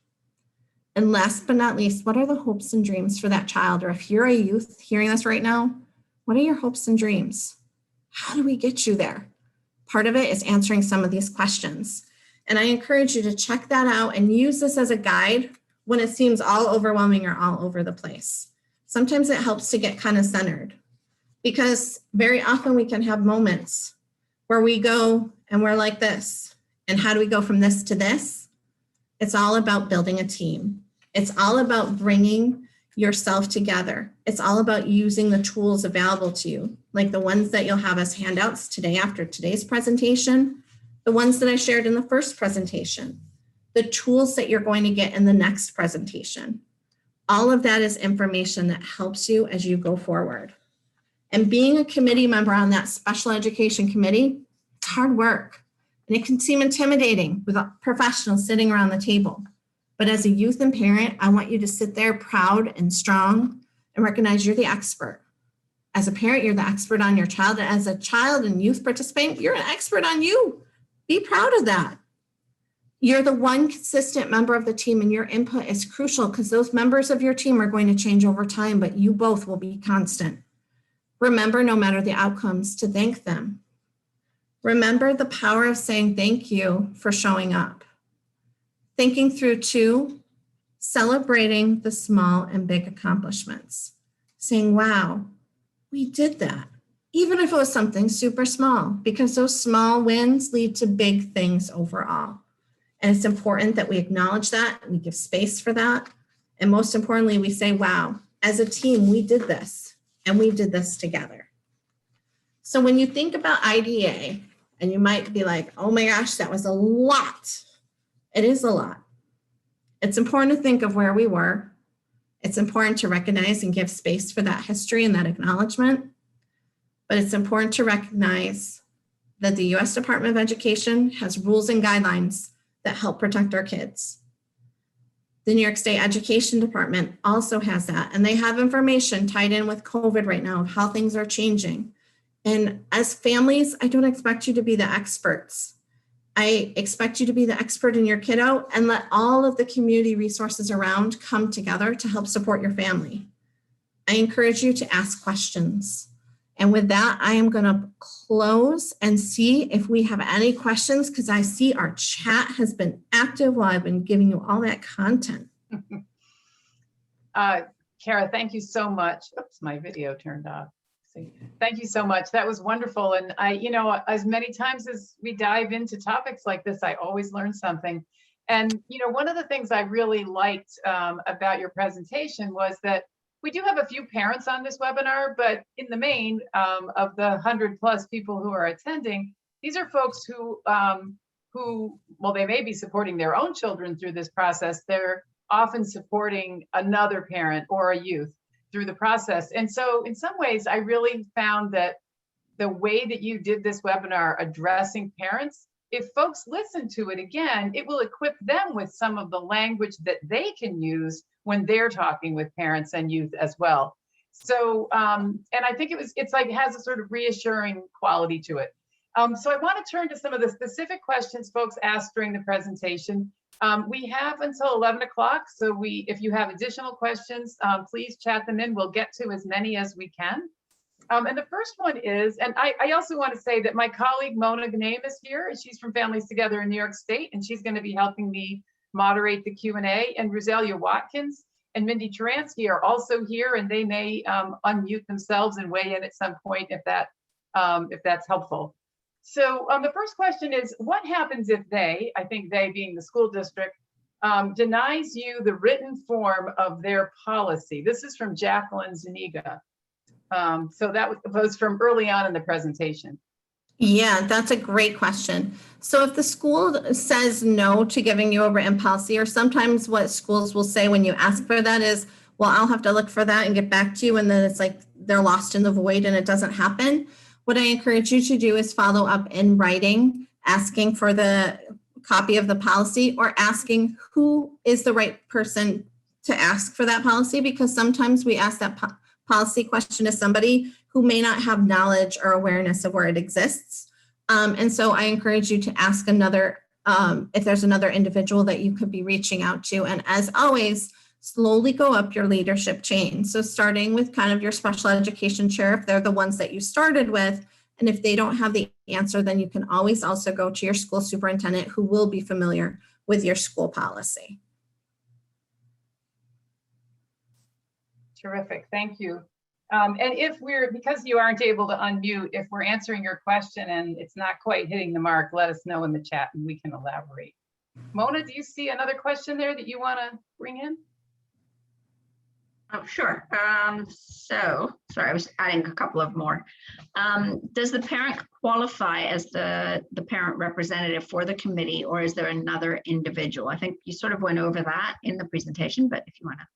And last but not least, what are the hopes and dreams for that child? Or if you're a youth hearing this right now, what are your hopes and dreams? How do we get you there? Part of it is answering some of these questions. And I encourage you to check that out and use this as a guide when it seems all overwhelming or all over the place. Sometimes it helps to get kind of centered, because very often we can have moments where we go and we're like this. And how do we go from this to this? It's all about building a team. It's all about bringing yourself together. It's all about using the tools available to you, like the ones that you'll have as handouts today after today's presentation, the ones that I shared in the first presentation, the tools that you're going to get in the next presentation. All of that is information that helps you as you go forward. And being a committee member on that special education committee, it's hard work. And it can seem intimidating with professionals sitting around the table. But as a youth and parent, I want you to sit there proud and strong and recognize you're the expert. As a parent, you're the expert on your child. And as a child and youth participant, you're an expert on you. Be proud of that. You're the one consistent member of the team, and your input is crucial because those members of your team are going to change over time, but you both will be constant. Remember, no matter the outcomes, to thank them. Remember the power of saying thank you for showing up. Thinking through too, celebrating the small and big accomplishments. Saying, wow, we did that. Even if it was something super small, because those small wins lead to big things overall. And it's important that we acknowledge that, we give space for that. And most importantly, we say, wow, as a team, we did this, and we did this together. So when you think about IDA, and you might be like, oh my gosh, that was a lot. It is a lot. It's important to think of where we were. It's important to recognize and give space for that history and that acknowledgement. But it's important to recognize that the U.S. Department of Education has rules and guidelines that help protect our kids. The New York State Education Department also has that, and they have information tied in with COVID right now of how things are changing. And as families, I don't expect you to be the experts. I expect you to be the expert in your kiddo and let all of the community resources around come together to help support your family. I encourage you to ask questions. And with that, I am going to close and see if we have any questions, because I see our chat has been active while I've been giving you all that content. Kara, thank you so much. Oops, my video turned off. Thank you so much. That was wonderful. And as many times as we dive into topics like this, I always learn something. And, one of the things I really liked about your presentation was that we do have a few parents on this webinar, but in the main of the 100+ people who are attending, these are folks who, well, they may be supporting their own children through this process. They're often supporting another parent or a youth through the process. And so in some ways, I really found that the way that you did this webinar addressing parents, if folks listen to it again, it will equip them with some of the language that they can use when they're talking with parents and youth as well. So, and I think it's like, it has a sort of reassuring quality to it. So I want to turn to some of the specific questions folks asked during the presentation. We have until 11 o'clock. So if you have additional questions, please chat them in. We'll get to as many as we can. And the first one is, and I also want to say that my colleague Mona Gnaim is here, and she's from Families Together in New York State, and she's going to be helping me moderate the Q&A. And Rosalia Watkins and Mindy Turansky are also here, and they may unmute themselves and weigh in at some point if that's helpful. So the first question is, what happens if they, I think they being the school district, denies you the written form of their policy? This is from Jacqueline Zuniga. So that was from early on in the presentation. Yeah, that's a great question. So if the school says no to giving you a written policy, or sometimes what schools will say when you ask for that is, well, I'll have to look for that and get back to you. And then it's like they're lost in the void and it doesn't happen. What I encourage you to do is follow up in writing, asking for the copy of the policy, or asking who is the right person to ask for that policy, because sometimes we ask that policy question to somebody who may not have knowledge or awareness of where it exists. And so I encourage you to ask another, if there's another individual that you could be reaching out to. And as always, slowly go up your leadership chain. So starting with kind of your special education chair, if they're the ones that you started with, And if they don't have the answer, then you can always also go to your school superintendent, who will be familiar with your school policy. Terrific, thank you. And if because you aren't able to unmute, if we're answering your question and it's not quite hitting the mark, let us know in the chat and we can elaborate. Mona, do you see another question there that you want to bring in? Oh, sure. Sorry, I was adding a couple of more. Does the parent qualify as the parent representative for the committee, or is there another individual? I think you sort of went over that in the presentation, but if you want to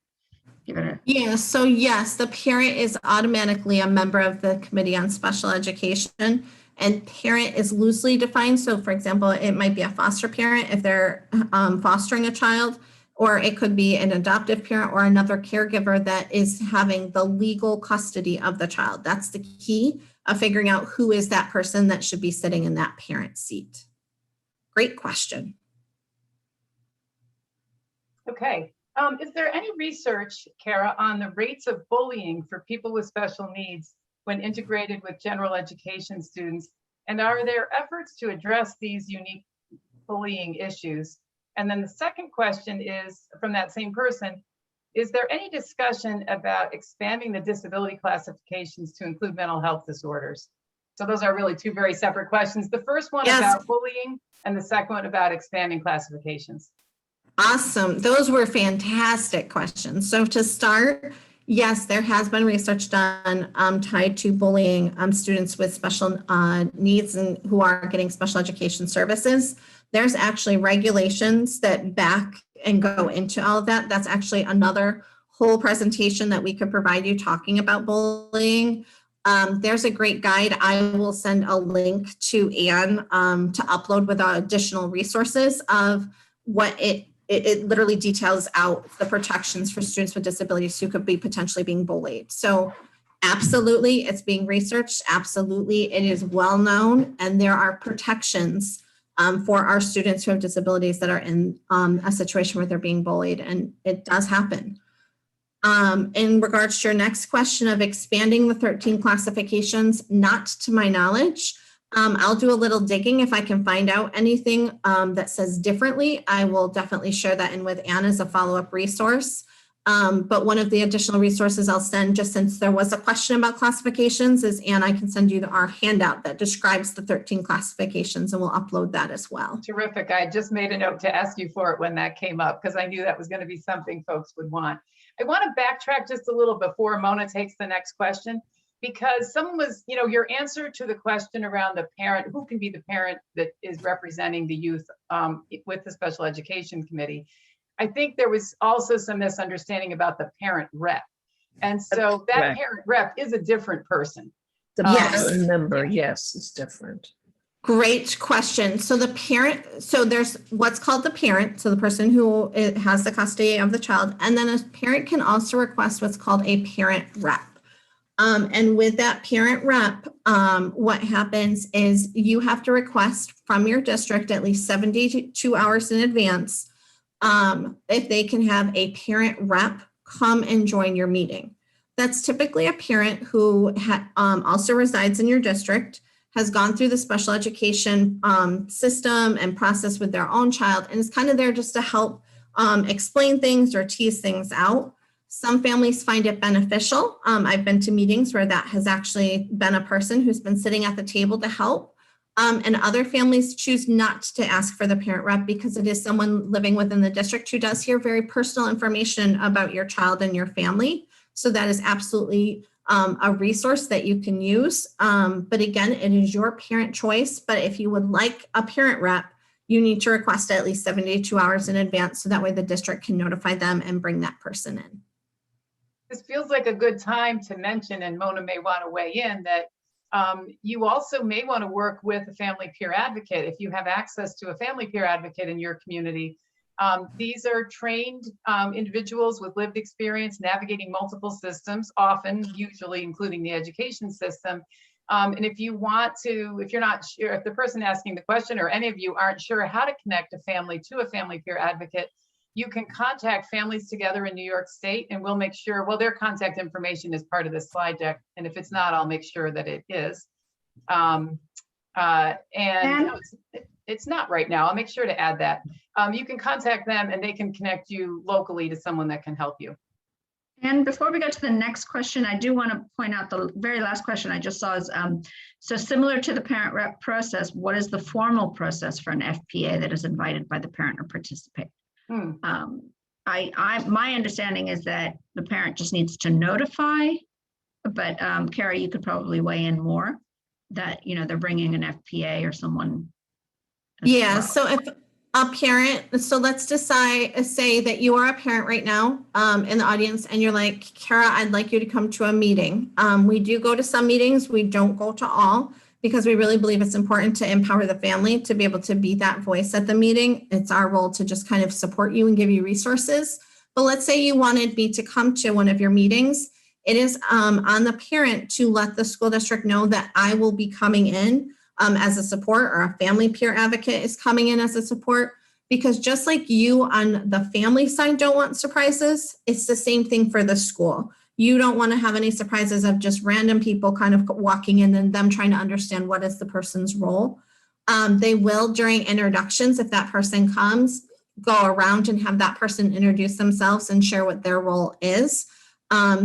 give it a... Yeah, so yes, the parent is automatically a member of the Committee on Special Education, and parent is loosely defined. So for example, it might be a foster parent if they're fostering a child, or it could be an adoptive parent or another caregiver that is having the legal custody of the child. That's the key of figuring out who is that person that should be sitting in that parent seat. Great question. Okay. Is there any research, Kara, on the rates of bullying for people with special needs when integrated with general education students? And are there efforts to address these unique bullying issues? And then the second question is from that same person, is there any discussion about expanding the disability classifications to include mental health disorders? So those are really two very separate questions. The first one about bullying and the second one about expanding classifications. Awesome. Those were fantastic questions. So to start, yes, there has been research done tied to bullying students with special needs and who are getting special education services. There's actually regulations that back and go into all of that. That's actually another whole presentation that we could provide you talking about bullying. There's a great guide. I will send a link to Anne to upload with additional resources of what it literally details out the protections for students with disabilities who could be potentially being bullied. So absolutely, it's being researched. Absolutely, it is well known, and there are protections for our students who have disabilities that are in a situation where they're being bullied, and it does happen. In regards to your next question of expanding the 13 classifications, not to my knowledge. I'll do a little digging. If I can find out anything that says differently, I will definitely share that in with Anne as a follow-up resource. But one of the additional resources I'll send, just since there was a question about classifications, is Anne, I can send you our handout that describes the 13 classifications, and we'll upload that as well. Terrific. I just made a note to ask you for it when that came up, because I knew that was going to be something folks would want. I want to backtrack just a little before Mona takes the next question, because someone was, your answer to the question around the parent, who can be the parent that is representing the youth with the special education committee. I think there was also some misunderstanding about the parent rep. And so that parent rep is a different person. The parent member, yes, it's different. Great question. So the parent, so there's what's called the parent, so the person who has the custody of the child, and then a parent can also request what's called a parent rep. And with that parent rep, what happens is you have to request from your district at least 72 hours in advance if they can have a parent rep come and join your meeting. That's typically a parent who also resides in your district, has gone through the special education system and process with their own child, and is kind of there just to help explain things or tease things out. Some families find it beneficial. I've been to meetings where that has actually been a person who's been sitting at the table to help. And other families choose not to ask for the parent rep because it is someone living within the district who does hear very personal information about your child and your family. So that is absolutely a resource that you can use. But again, it is your parent choice. But if you would like a parent rep, you need to request at least 72 hours in advance so that way the district can notify them and bring that person in. This feels like a good time to mention, and Mona may want to weigh in, that you also may want to work with a family peer advocate if you have access to a family peer advocate in your community. These are trained individuals with lived experience navigating multiple systems, often, usually including the education system. And if you want to, if you're not sure, if the person asking the question or any of you aren't sure how to connect a family to a family peer advocate, you can contact Families Together in New York State, and we'll make sure, well, their contact information is part of this slide deck. And if it's not, I'll make sure that it is. And no, it's not right now. I'll make sure to add that. You can contact them and they can connect you locally to someone that can help you. And before we go to the next question, I do want to point out the very last question I just saw is, so similar to the parent rep process, what is the formal process for an FPA that is invited by the parent or participate? My understanding is that the parent just needs to notify, but Kara, you could probably weigh in more that, they're bringing an FPA or someone. Yeah, well. so if a parent, so let's say that you are a parent right now in the audience and you're like, Kara, I'd like you to come to a meeting. We do go to some meetings, we don't go to all because we really believe it's important to empower the family to be able to be that voice at the meeting. It's our role to just kind of support you and give you resources. But let's say you wanted me to come to one of your meetings. It is on the parent to let the school district know that I will be coming in as a support, or a family peer advocate is coming in as a support, because just like you on the family side don't want surprises, it's the same thing for the school. You don't want to have any surprises of just random people kind of walking in and them trying to understand what is the person's role. They will, during introductions, if that person comes, go around and have that person introduce themselves and share what their role is.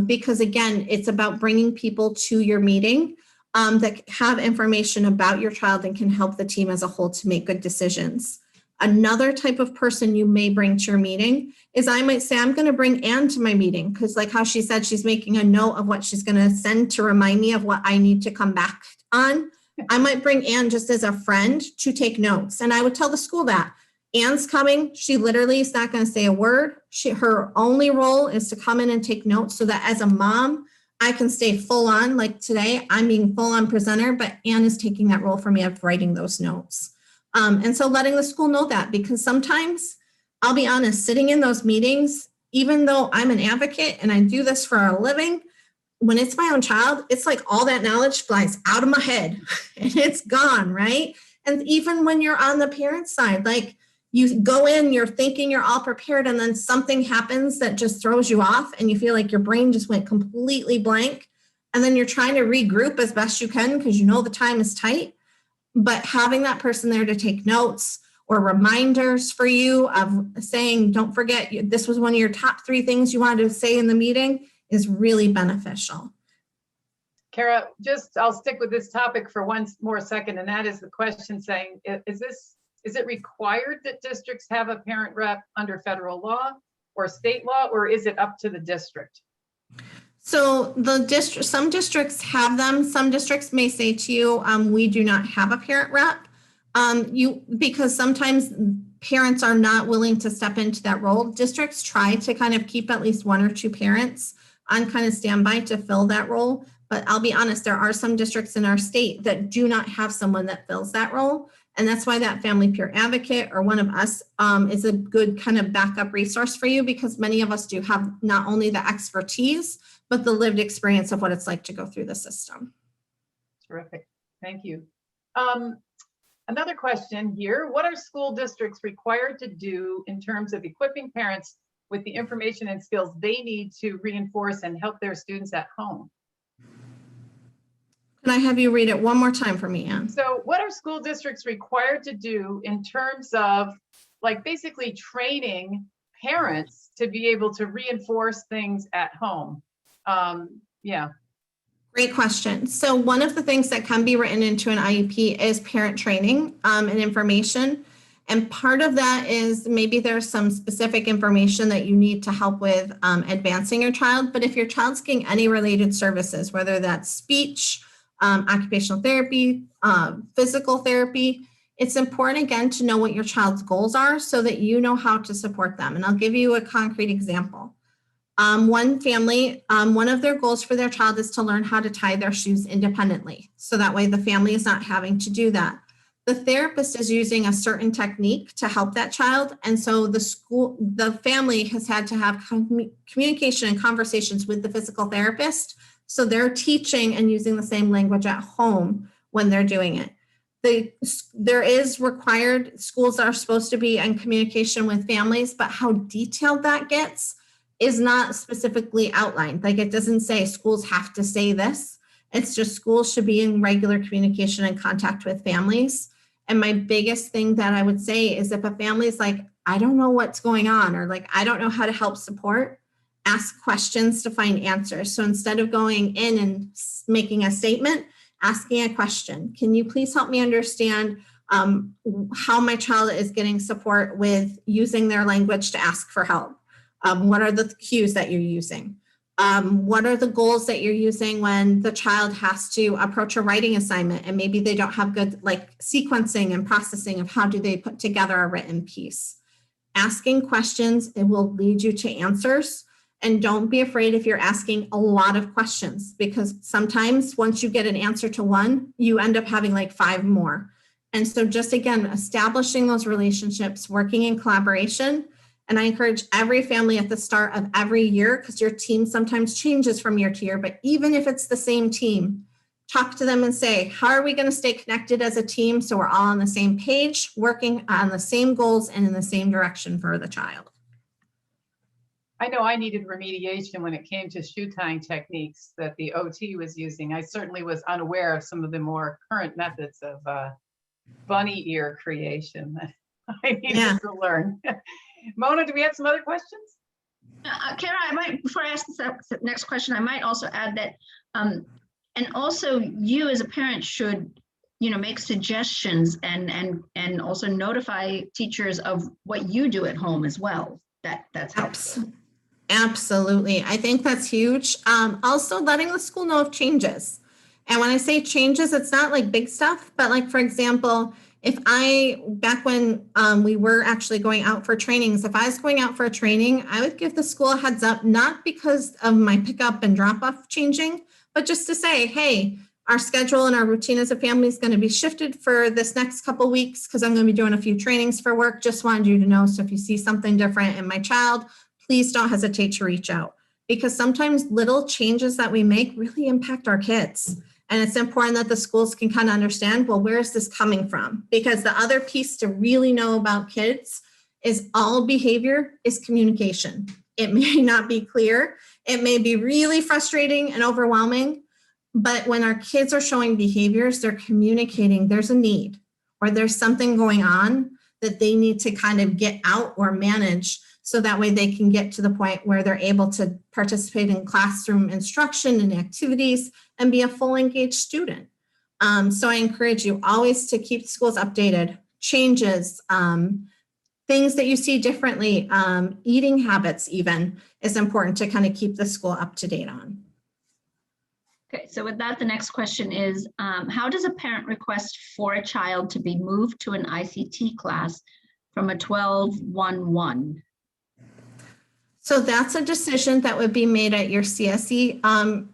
Because again, it's about bringing people to your meeting that have information about your child and can help the team as a whole to make good decisions. Another type of person you may bring to your meeting is I might say, I'm going to bring Anne to my meeting because like how she said, she's making a note of what she's going to send to remind me of what I need to come back on. I might bring Anne just as a friend to take notes. And I would tell the school that Anne's coming. She literally is not going to say a word. Her only role is to come in and take notes so that as a mom, I can stay full on. Like today, I'm being full on presenter, but Anne is taking that role for me of writing those notes. And so letting the school know that, because sometimes, I'll be honest, sitting in those meetings, even though I'm an advocate and I do this for a living, when it's my own child, it's like all that knowledge flies out of my head and it's gone, right? And even when you're on the parent side, like you go in, you're thinking you're all prepared, and then something happens that just throws you off and you feel like your brain just went completely blank. And then you're trying to regroup as best you can because you know the time is tight. But having that person there to take notes or reminders for you of saying, don't forget, this was one of your top 3 things you wanted to say in the meeting is really beneficial. Kara, I'll stick with this topic for one more second, and that is the question saying, is it required that districts have a parent rep under federal law or state law, or is it up to the district? So some districts have them. Some districts may say to you, we do not have a parent rep, because sometimes parents are not willing to step into that role. Districts try to kind of keep at least 1 or 2 parents on kind of standby to fill that role. But I'll be honest, there are some districts in our state that do not have someone that fills that role. And that's why that family peer advocate or one of us is a good kind of backup resource for you, because many of us do have not only the expertise, but the lived experience of what it's like to go through the system. Terrific. Thank you. Another question here. What are school districts required to do in terms of equipping parents with the information and skills they need to reinforce and help their students at home? Can I have you read it one more time for me, Anne? So what are school districts required to do in terms of like basically training parents to be able to reinforce things at home? Yeah. Great question. So one of the things that can be written into an IEP is parent training and information. And part of that is maybe there's some specific information that you need to help with advancing your child. But if your child's getting any related services, whether that's speech, occupational therapy, physical therapy, it's important again to know what your child's goals are so that you know how to support them. And I'll give you a concrete example. One family, one of their goals for their child is to learn how to tie their shoes independently. So that way the family is not having to do that. The therapist is using a certain technique to help that child. And so the family has had to have communication and conversations with the physical therapist. So they're teaching and using the same language at home when they're doing it. There is required, schools are supposed to be in communication with families, but how detailed that gets is not specifically outlined. Like it doesn't say schools have to say this. It's just schools should be in regular communication and contact with families. And my biggest thing that I would say is if a family is like, I don't know what's going on, or like, I don't know how to help support, ask questions to find answers. So instead of going in and making a statement, asking a question. Can you please help me understand how my child is getting support with using their language to ask for help? What are the cues that you're using? What are the goals that you're using when the child has to approach a writing assignment and maybe they don't have good like sequencing and processing of how do they put together a written piece? Asking questions, it will lead you to answers. And don't be afraid if you're asking a lot of questions, because sometimes once you get an answer to one, you end up having like 5 more. And so just again, establishing those relationships, working in collaboration. And I encourage every family at the start of every year, because your team sometimes changes from year to year, but even if it's the same team, talk to them and say, how are we going to stay connected as a team so we're all on the same page, working on the same goals and in the same direction for the child? I know I needed remediation when it came to shoe tying techniques that the OT was using. I certainly was unaware of some of the more current methods of bunny ear creation that I needed to learn. Mona, do we have some other questions? Kara, I might, before I ask the next question, I might also add that, and also you as a parent should, make suggestions and also notify teachers of what you do at home as well. That's helpful. Absolutely. I think that's huge. Also letting the school know of changes. And when I say changes, it's not like big stuff, but like, for example, if back when we were actually going out for trainings, if I was going out for a training, I would give the school a heads up, not because of my pickup and drop off changing, but just to say, hey, our schedule and our routine as a family is going to be shifted for this next couple weeks because I'm going to be doing a few trainings for work. Just wanted you to know. So if you see something different in my child, please don't hesitate to reach out, because sometimes little changes that we make really impact our kids. And it's important that the schools can kind of understand, well, where is this coming from? Because the other piece to really know about kids is all behavior is communication. It may not be clear. It may be really frustrating and overwhelming, but when our kids are showing behaviors, they're communicating there's a need or there's something going on that they need to kind of get out or manage, so that way they can get to the point where they're able to participate in classroom instruction and activities and be a full engaged student. So I encourage you always to keep schools updated, changes, things that you see differently, eating habits even is important to kind of keep the school up to date on. Okay, so with that, the next question is, how does a parent request for a child to be moved to an ICT class from a 12-1-1? So that's a decision that would be made at your CSE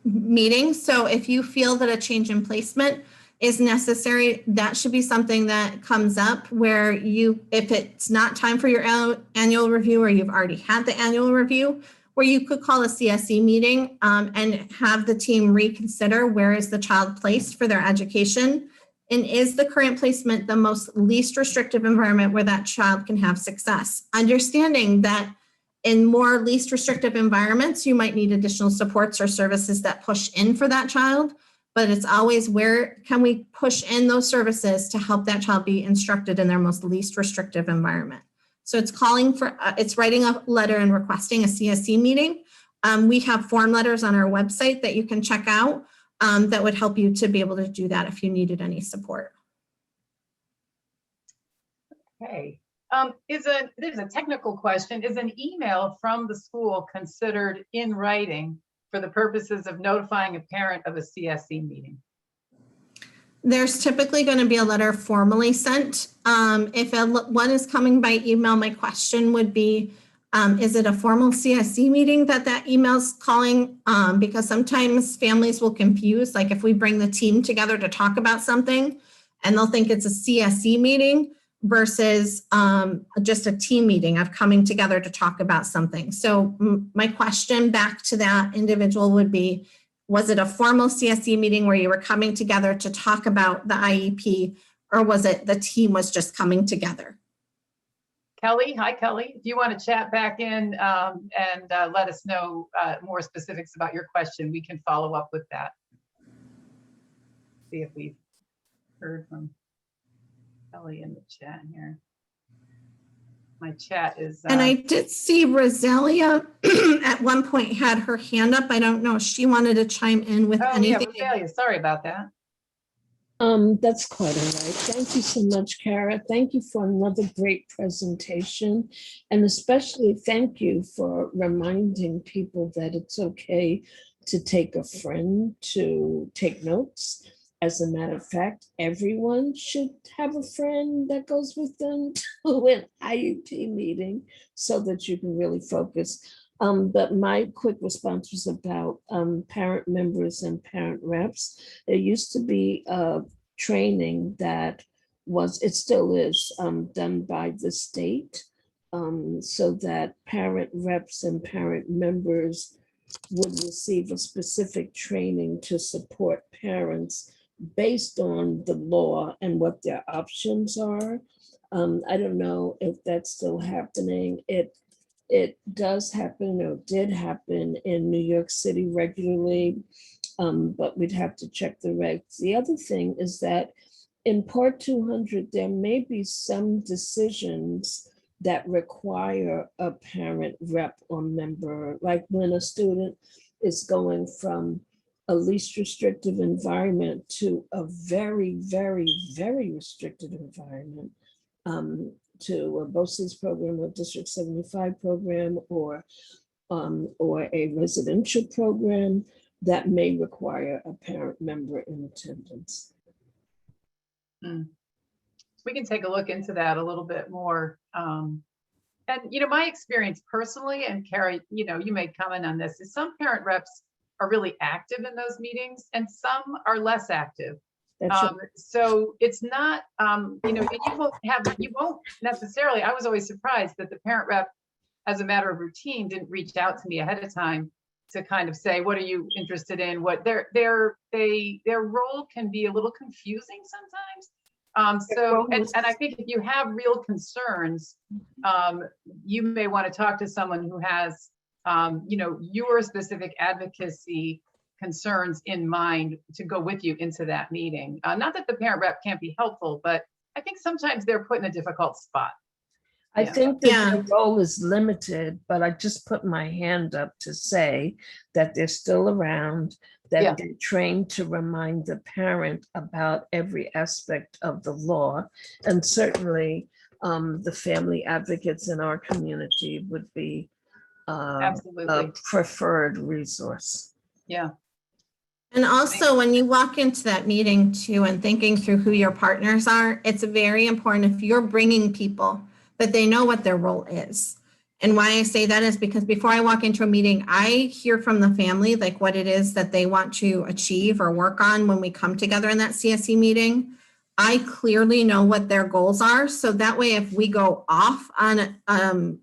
meeting. So if you feel that a change in placement is necessary, that should be something that comes up where if it's not time for your annual review or you've already had the annual review, where you could call a CSE meeting and have the team reconsider where is the child placed for their education, and is the current placement the most least restrictive environment where that child can have success. Understanding that in more least restrictive environments, you might need additional supports or services that push in for that child, but it's always where can we push in those services to help that child be instructed in their most least restrictive environment. So it's it's writing a letter and requesting a CSE meeting. We have form letters on our website that you can check out that would help you to be able to do that if you needed any support. Okay. There's a technical question. Is an email from the school considered in writing for the purposes of notifying a parent of a CSE meeting? There's typically going to be a letter formally sent. If one is coming by email, my question would be, is it a formal CSE meeting that email's calling? Because sometimes families will confuse, like if we bring the team together to talk about something and they'll think it's a CSE meeting versus just a team meeting of coming together to talk about something. So my question back to that individual would be, was it a formal CSE meeting where you were coming together to talk about the IEP, or was it the team was just coming together? Kelly, hi Kelly. If you want to chat back in and let us know more specifics about your question, we can follow up with that. see if we've heard from Kelly in the chat here. My chat is. And I did see Rosalia at one point had her hand up. I don't know if she wanted to chime in with Oh yeah, anything. Rosalia, sorry about that. That's quite all right. Thank you so much, Kara. Thank you for another great presentation. And especially thank you for reminding people that it's okay to take a friend to take notes. As a matter of fact, everyone should have a friend that goes with them to an IEP meeting so that you can really focus. But my quick response was about parent members and parent reps. There used to be a training that was, it still is, done by the state, so that parent reps and parent members would receive a specific training to support parents based on the law and what their options are. I don't know if that's still happening. It does happen or did happen in New York City regularly, but we'd have to check the regs. The other thing is that in Part 200, there may be some decisions that require a parent rep or member, like when a student is going from a least restrictive environment to a very, very, very restricted environment, to a BOCES program or District 75 program or a residential program that may require a parent member in attendance. We can take a look into that a little bit more. And my experience personally, and Carrie, you may comment on this, is some parent reps are really active in those meetings and some are less active. So it's not, you won't necessarily, I was always surprised that the parent rep, as a matter of routine, didn't reach out to me ahead of time to kind of say, what are you interested in? What their role can be a little confusing sometimes. And I think if you have real concerns, you may want to talk to someone who has, your specific advocacy concerns in mind to go with you into that meeting. Not that the parent rep can't be helpful, but I think sometimes they're put in a difficult spot. I think that their role is limited, but I just put my hand up to say that they're still around, that they're trained to remind the parent about every aspect of the law. And certainly the family advocates in our community would be a preferred resource. Yeah. And also when you walk into that meeting too and thinking through who your partners are, it's very important if you're bringing people that they know what their role is. And why I say that is because before I walk into a meeting, I hear from the family, like what it is that they want to achieve or work on when we come together in that CSE meeting. I clearly know what their goals are. So that way, if we go off on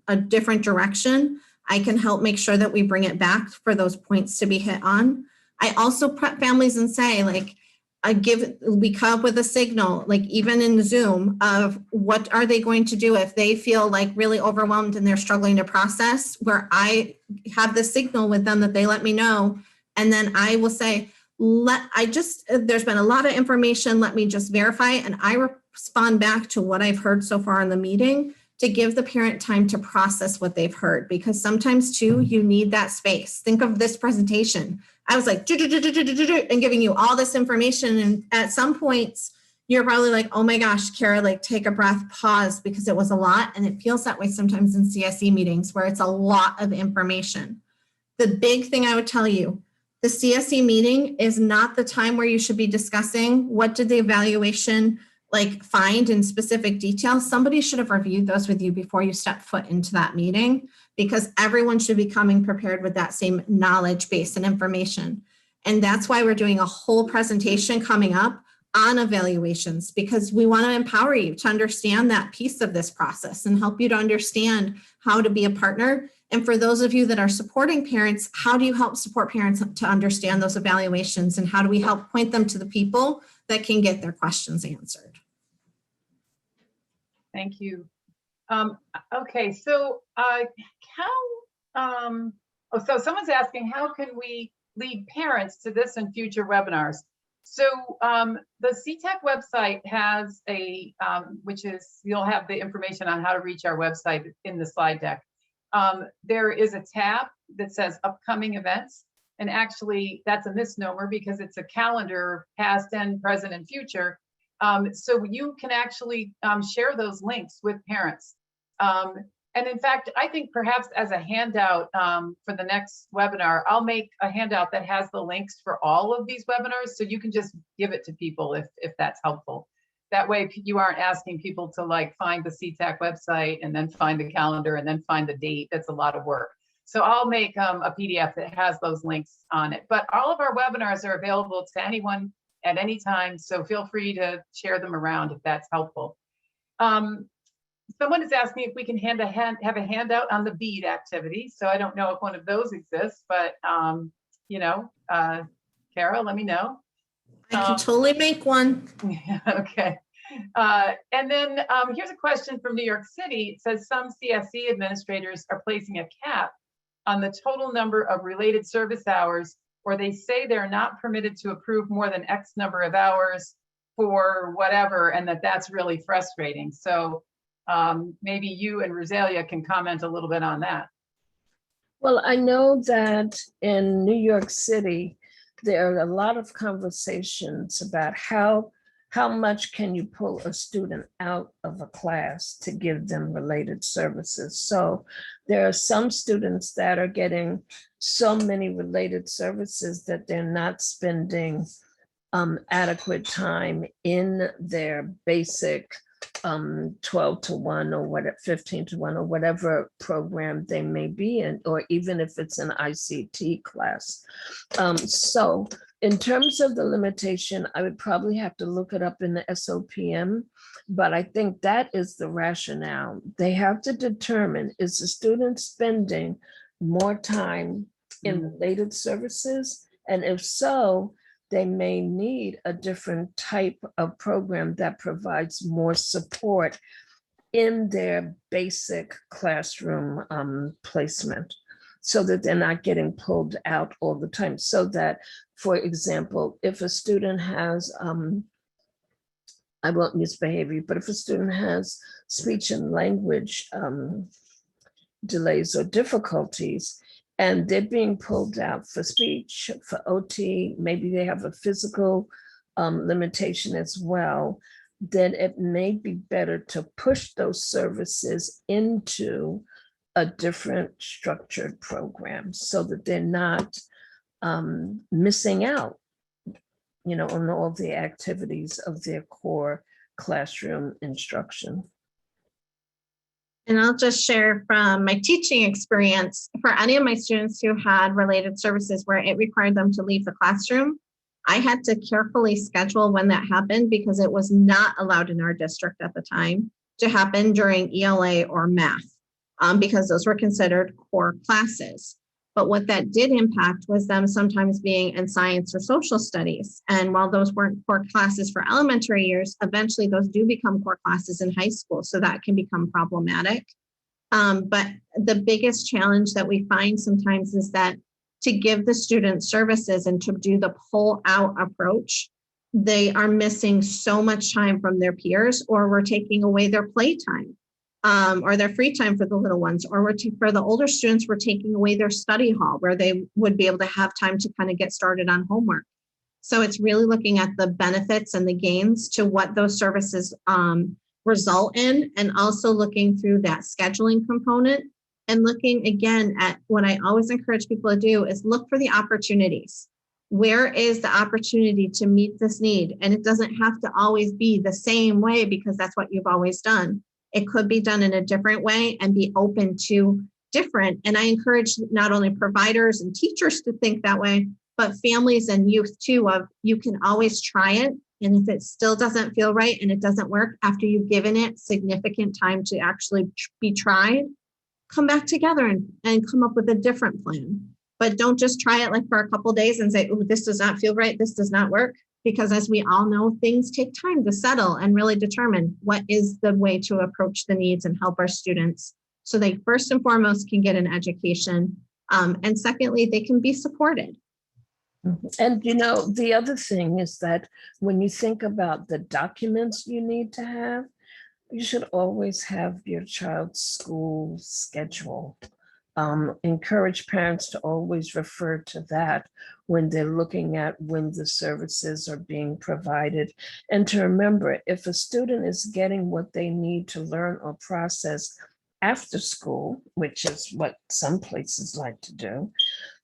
a different direction, I can help make sure that we bring it back for those points to be hit on. I also prep families and say, like, we come up with a signal, like even in Zoom, of what are they going to do if they feel like really overwhelmed and they're struggling to process, where I have the signal with them that they let me know. And then I will say, there's been a lot of information, let me just verify. And I respond back to what I've heard so far in the meeting to give the parent time to process what they've heard, because sometimes too, you need that space. Think of this presentation. I was like, and giving you all this information. And at some points, you're probably like, oh my gosh, Kara, like take a breath, pause, because it was a lot. And it feels that way sometimes in CSE meetings where it's a lot of information. The big thing I would tell you, the CSE meeting is not the time where you should be discussing what did the evaluation find in specific detail. Somebody should have reviewed those with you before you step foot into that meeting, because everyone should be coming prepared with that same knowledge base and information. And that's why we're doing a whole presentation coming up on evaluations, because we want to empower you to understand that piece of this process and help you to understand how to be a partner. And for those of you that are supporting parents, how do you help support parents to understand those evaluations, and how do we help point them to the people that can get their questions answered? Thank you. Okay, so so someone's asking, how can we lead parents to this and future webinars? So the CTEC website has a, which is, you'll have the information on how to reach our website in the slide deck. There is a tab that says upcoming events. And actually that's a misnomer because it's a calendar, past and present and future. So you can actually share those links with parents. And in fact, I think perhaps as a handout for the next webinar, I'll make a handout that has the links for all of these webinars. So you can just give it to people if that's helpful. That way you aren't asking people to like find the CTAC website and then find the calendar and then find the date. That's a lot of work. So I'll make a PDF that has those links on it. But all of our webinars are available to anyone at any time. So feel free to share them around if that's helpful. Someone is asking if we can have a handout on the bead activity. So I don't know if one of those exists, but you know, Kara, let me know. I can totally make one. Okay. And then here's a question from New York City. It says some CSE administrators are placing a cap on the total number of related service hours, or they say they're not permitted to approve more than X number of hours for whatever, and that's really frustrating. So maybe you and Rosalia can comment a little bit on that. Well, I know that in New York City, there are a lot of conversations about how much can you pull a student out of a class to give them related services. So there are some students that are getting so many related services that they're not spending adequate time in their basic 12 to 1 or whatever, 15 to 1 or whatever program they may be in, or even if it's an ICT class. So in terms of the limitation, I would probably have to look it up in the SOPM, but I think that is the rationale. They have to determine, is the student spending more time in related services? And if so, they may need a different type of program that provides more support in their basic classroom placement, so that they're not getting pulled out all the time. So that, for example, if a student has, I won't use behavior, but if a student has speech and language delays or difficulties, and they're being pulled out for speech, for OT, maybe they have a physical limitation as well, then it may be better to push those services into a different structured program so that they're not missing out, you know, on all the activities of their core classroom instruction. And I'll just share from my teaching experience, for any of my students who had related services where it required them to leave the classroom, I had to carefully schedule when that happened because it was not allowed in our district at the time to happen during ELA or math, because those were considered core classes. But what that did impact was them sometimes being in science or social studies. And while those weren't core classes for elementary years, eventually those do become core classes in high school. So that can become problematic. But the biggest challenge that we find sometimes is that to give the students services and to do the pull out approach, they are missing so much time from their peers, or we're taking away their playtime. Or their free time for the little ones, or for the older students, we're taking away their study hall where they would be able to have time to kind of get started on homework. So it's really looking at the benefits and the gains to what those services result in, and also looking through that scheduling component and looking again at what I always encourage people to do is look for the opportunities. Where is the opportunity to meet this need? And it doesn't have to always be the same way because that's what you've always done. It could be done in a different way and be open to different. And I encourage not only providers and teachers to think that way, but families and youth too, of you can always try it. And if it still doesn't feel right and it doesn't work after you've given it significant time to actually be tried, come back together and come up with a different plan. But don't just try it like for a couple of days and say, oh, this does not feel right, this does not work. Because as we all know, things take time to settle and really determine what is the way to approach the needs and help our students so they first and foremost can get an education. And secondly, they can be supported. And you know, the other thing is that when you think about the documents you need to have, you should always have your child's school schedule. Encourage parents to always refer to that when they're looking at when the services are being provided. And to remember, if a student is getting what they need to learn or process after school, which is what some places like to do,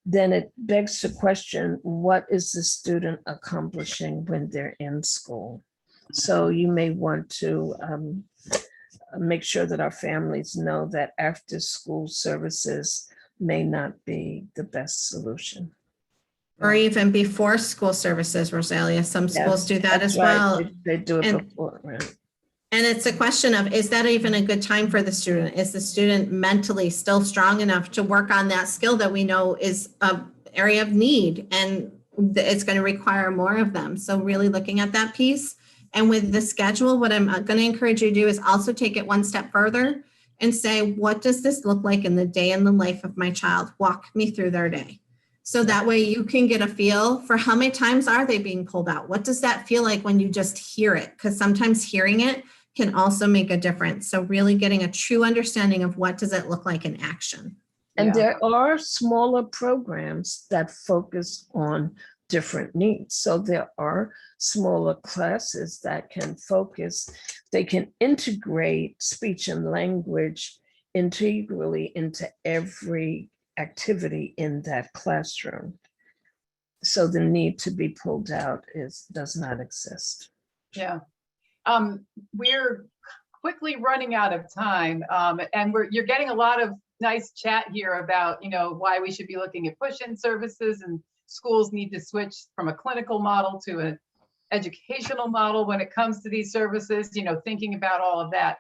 then it begs to question, what is the student accomplishing when they're in school? So you may want to make sure that our families know that after school services may not be the best solution. Or even before school services, Rosalia. Some schools do that That's as right. well. They do it And- before, right? And it's a question of, is that even a good time for the student? Is the student mentally still strong enough to work on that skill that we know is an area of need, and it's going to require more of them? So really looking at that piece. And with the schedule, what I'm going to encourage you to do is also take it one step further and say, what does this look like in the day in the life of my child? Walk me through their day. So that way you can get a feel for how many times are they being pulled out? What does that feel like when you just hear it? Because sometimes hearing it can also make a difference. So really getting a true understanding of what does it look like in action. And Yeah. there are smaller programs that focus on different needs. So there are smaller classes that can focus, they can integrate speech and language integrally into every activity in that classroom. So the need to be pulled out does not exist. Yeah. We're quickly running out of time, and you're getting a lot of nice chat here about, why we should be looking at push-in services, and schools need to switch from a clinical model to an educational model when it comes to these services, thinking about all of that.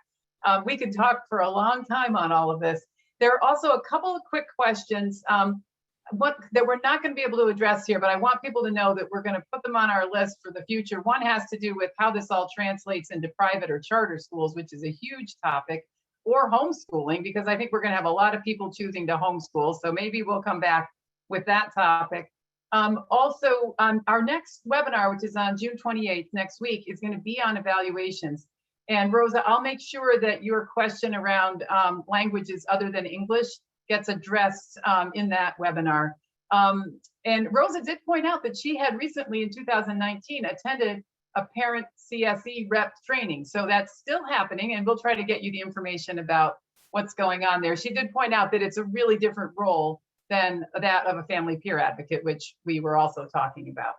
We could talk for a long time on all of this. There are also a couple of quick questions that we're not going to be able to address here, but I want people to know that we're going to put them on our list for the future. One has to do with how this all translates into private or charter schools, which is a huge topic, or homeschooling, because I think we're going to have a lot of people choosing to homeschool. So maybe we'll come back with that topic. Also, our next webinar, which is on June 28th, next week, is going to be on evaluations. And Rosa, I'll make sure that your question around languages other than English gets addressed in that webinar. And Rosa did point out that she had recently in 2019 attended a parent CSE rep training. So that's still happening, and we'll try to get you the information about what's going on there. She did point out that it's a really different role than that of a family peer advocate, which we were also talking about.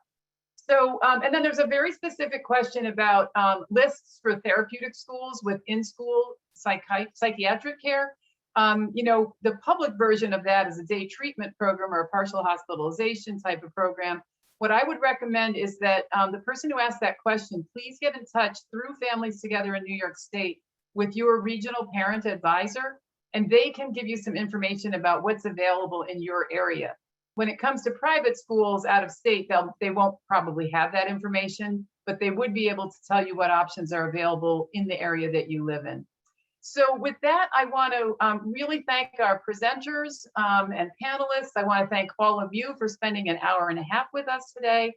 So, and then there's a very specific question about lists for therapeutic schools with in-school psychiatric care. The public version of that is a day treatment program or a partial hospitalization type of program. What I would recommend is that the person who asked that question, please get in touch through Families Together in New York State with your regional parent advisor, and they can give you some information about what's available in your area. When it comes to private schools out of state, they won't probably have that information, but they would be able to tell you what options are available in the area that you live in. So with that, I want to really thank our presenters and panelists. I want to thank all of you for spending an hour and a half with us today.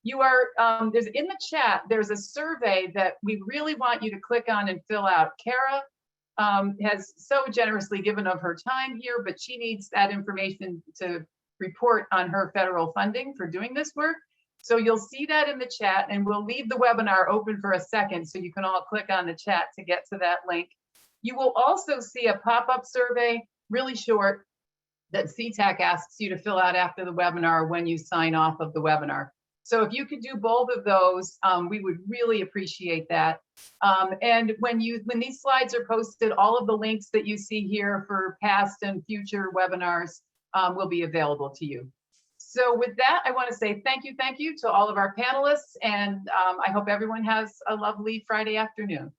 You are, there's in the chat, there's a survey that we really want you to click on and fill out. Kara has so generously given of her time here, but she needs that information to report on her federal funding for doing this work. So you'll see that in the chat, and we'll leave the webinar open for a second so you can all click on the chat to get to that link. You will also see a pop-up survey, really short, that CTAC asks you to fill out after the webinar when you sign off of the webinar. So if you could do both of those, we would really appreciate that. And when these slides are posted, all of the links that you see here for past and future webinars will be available to you. So with that, I want to say thank you to all of our panelists, and I hope everyone has a lovely Friday afternoon.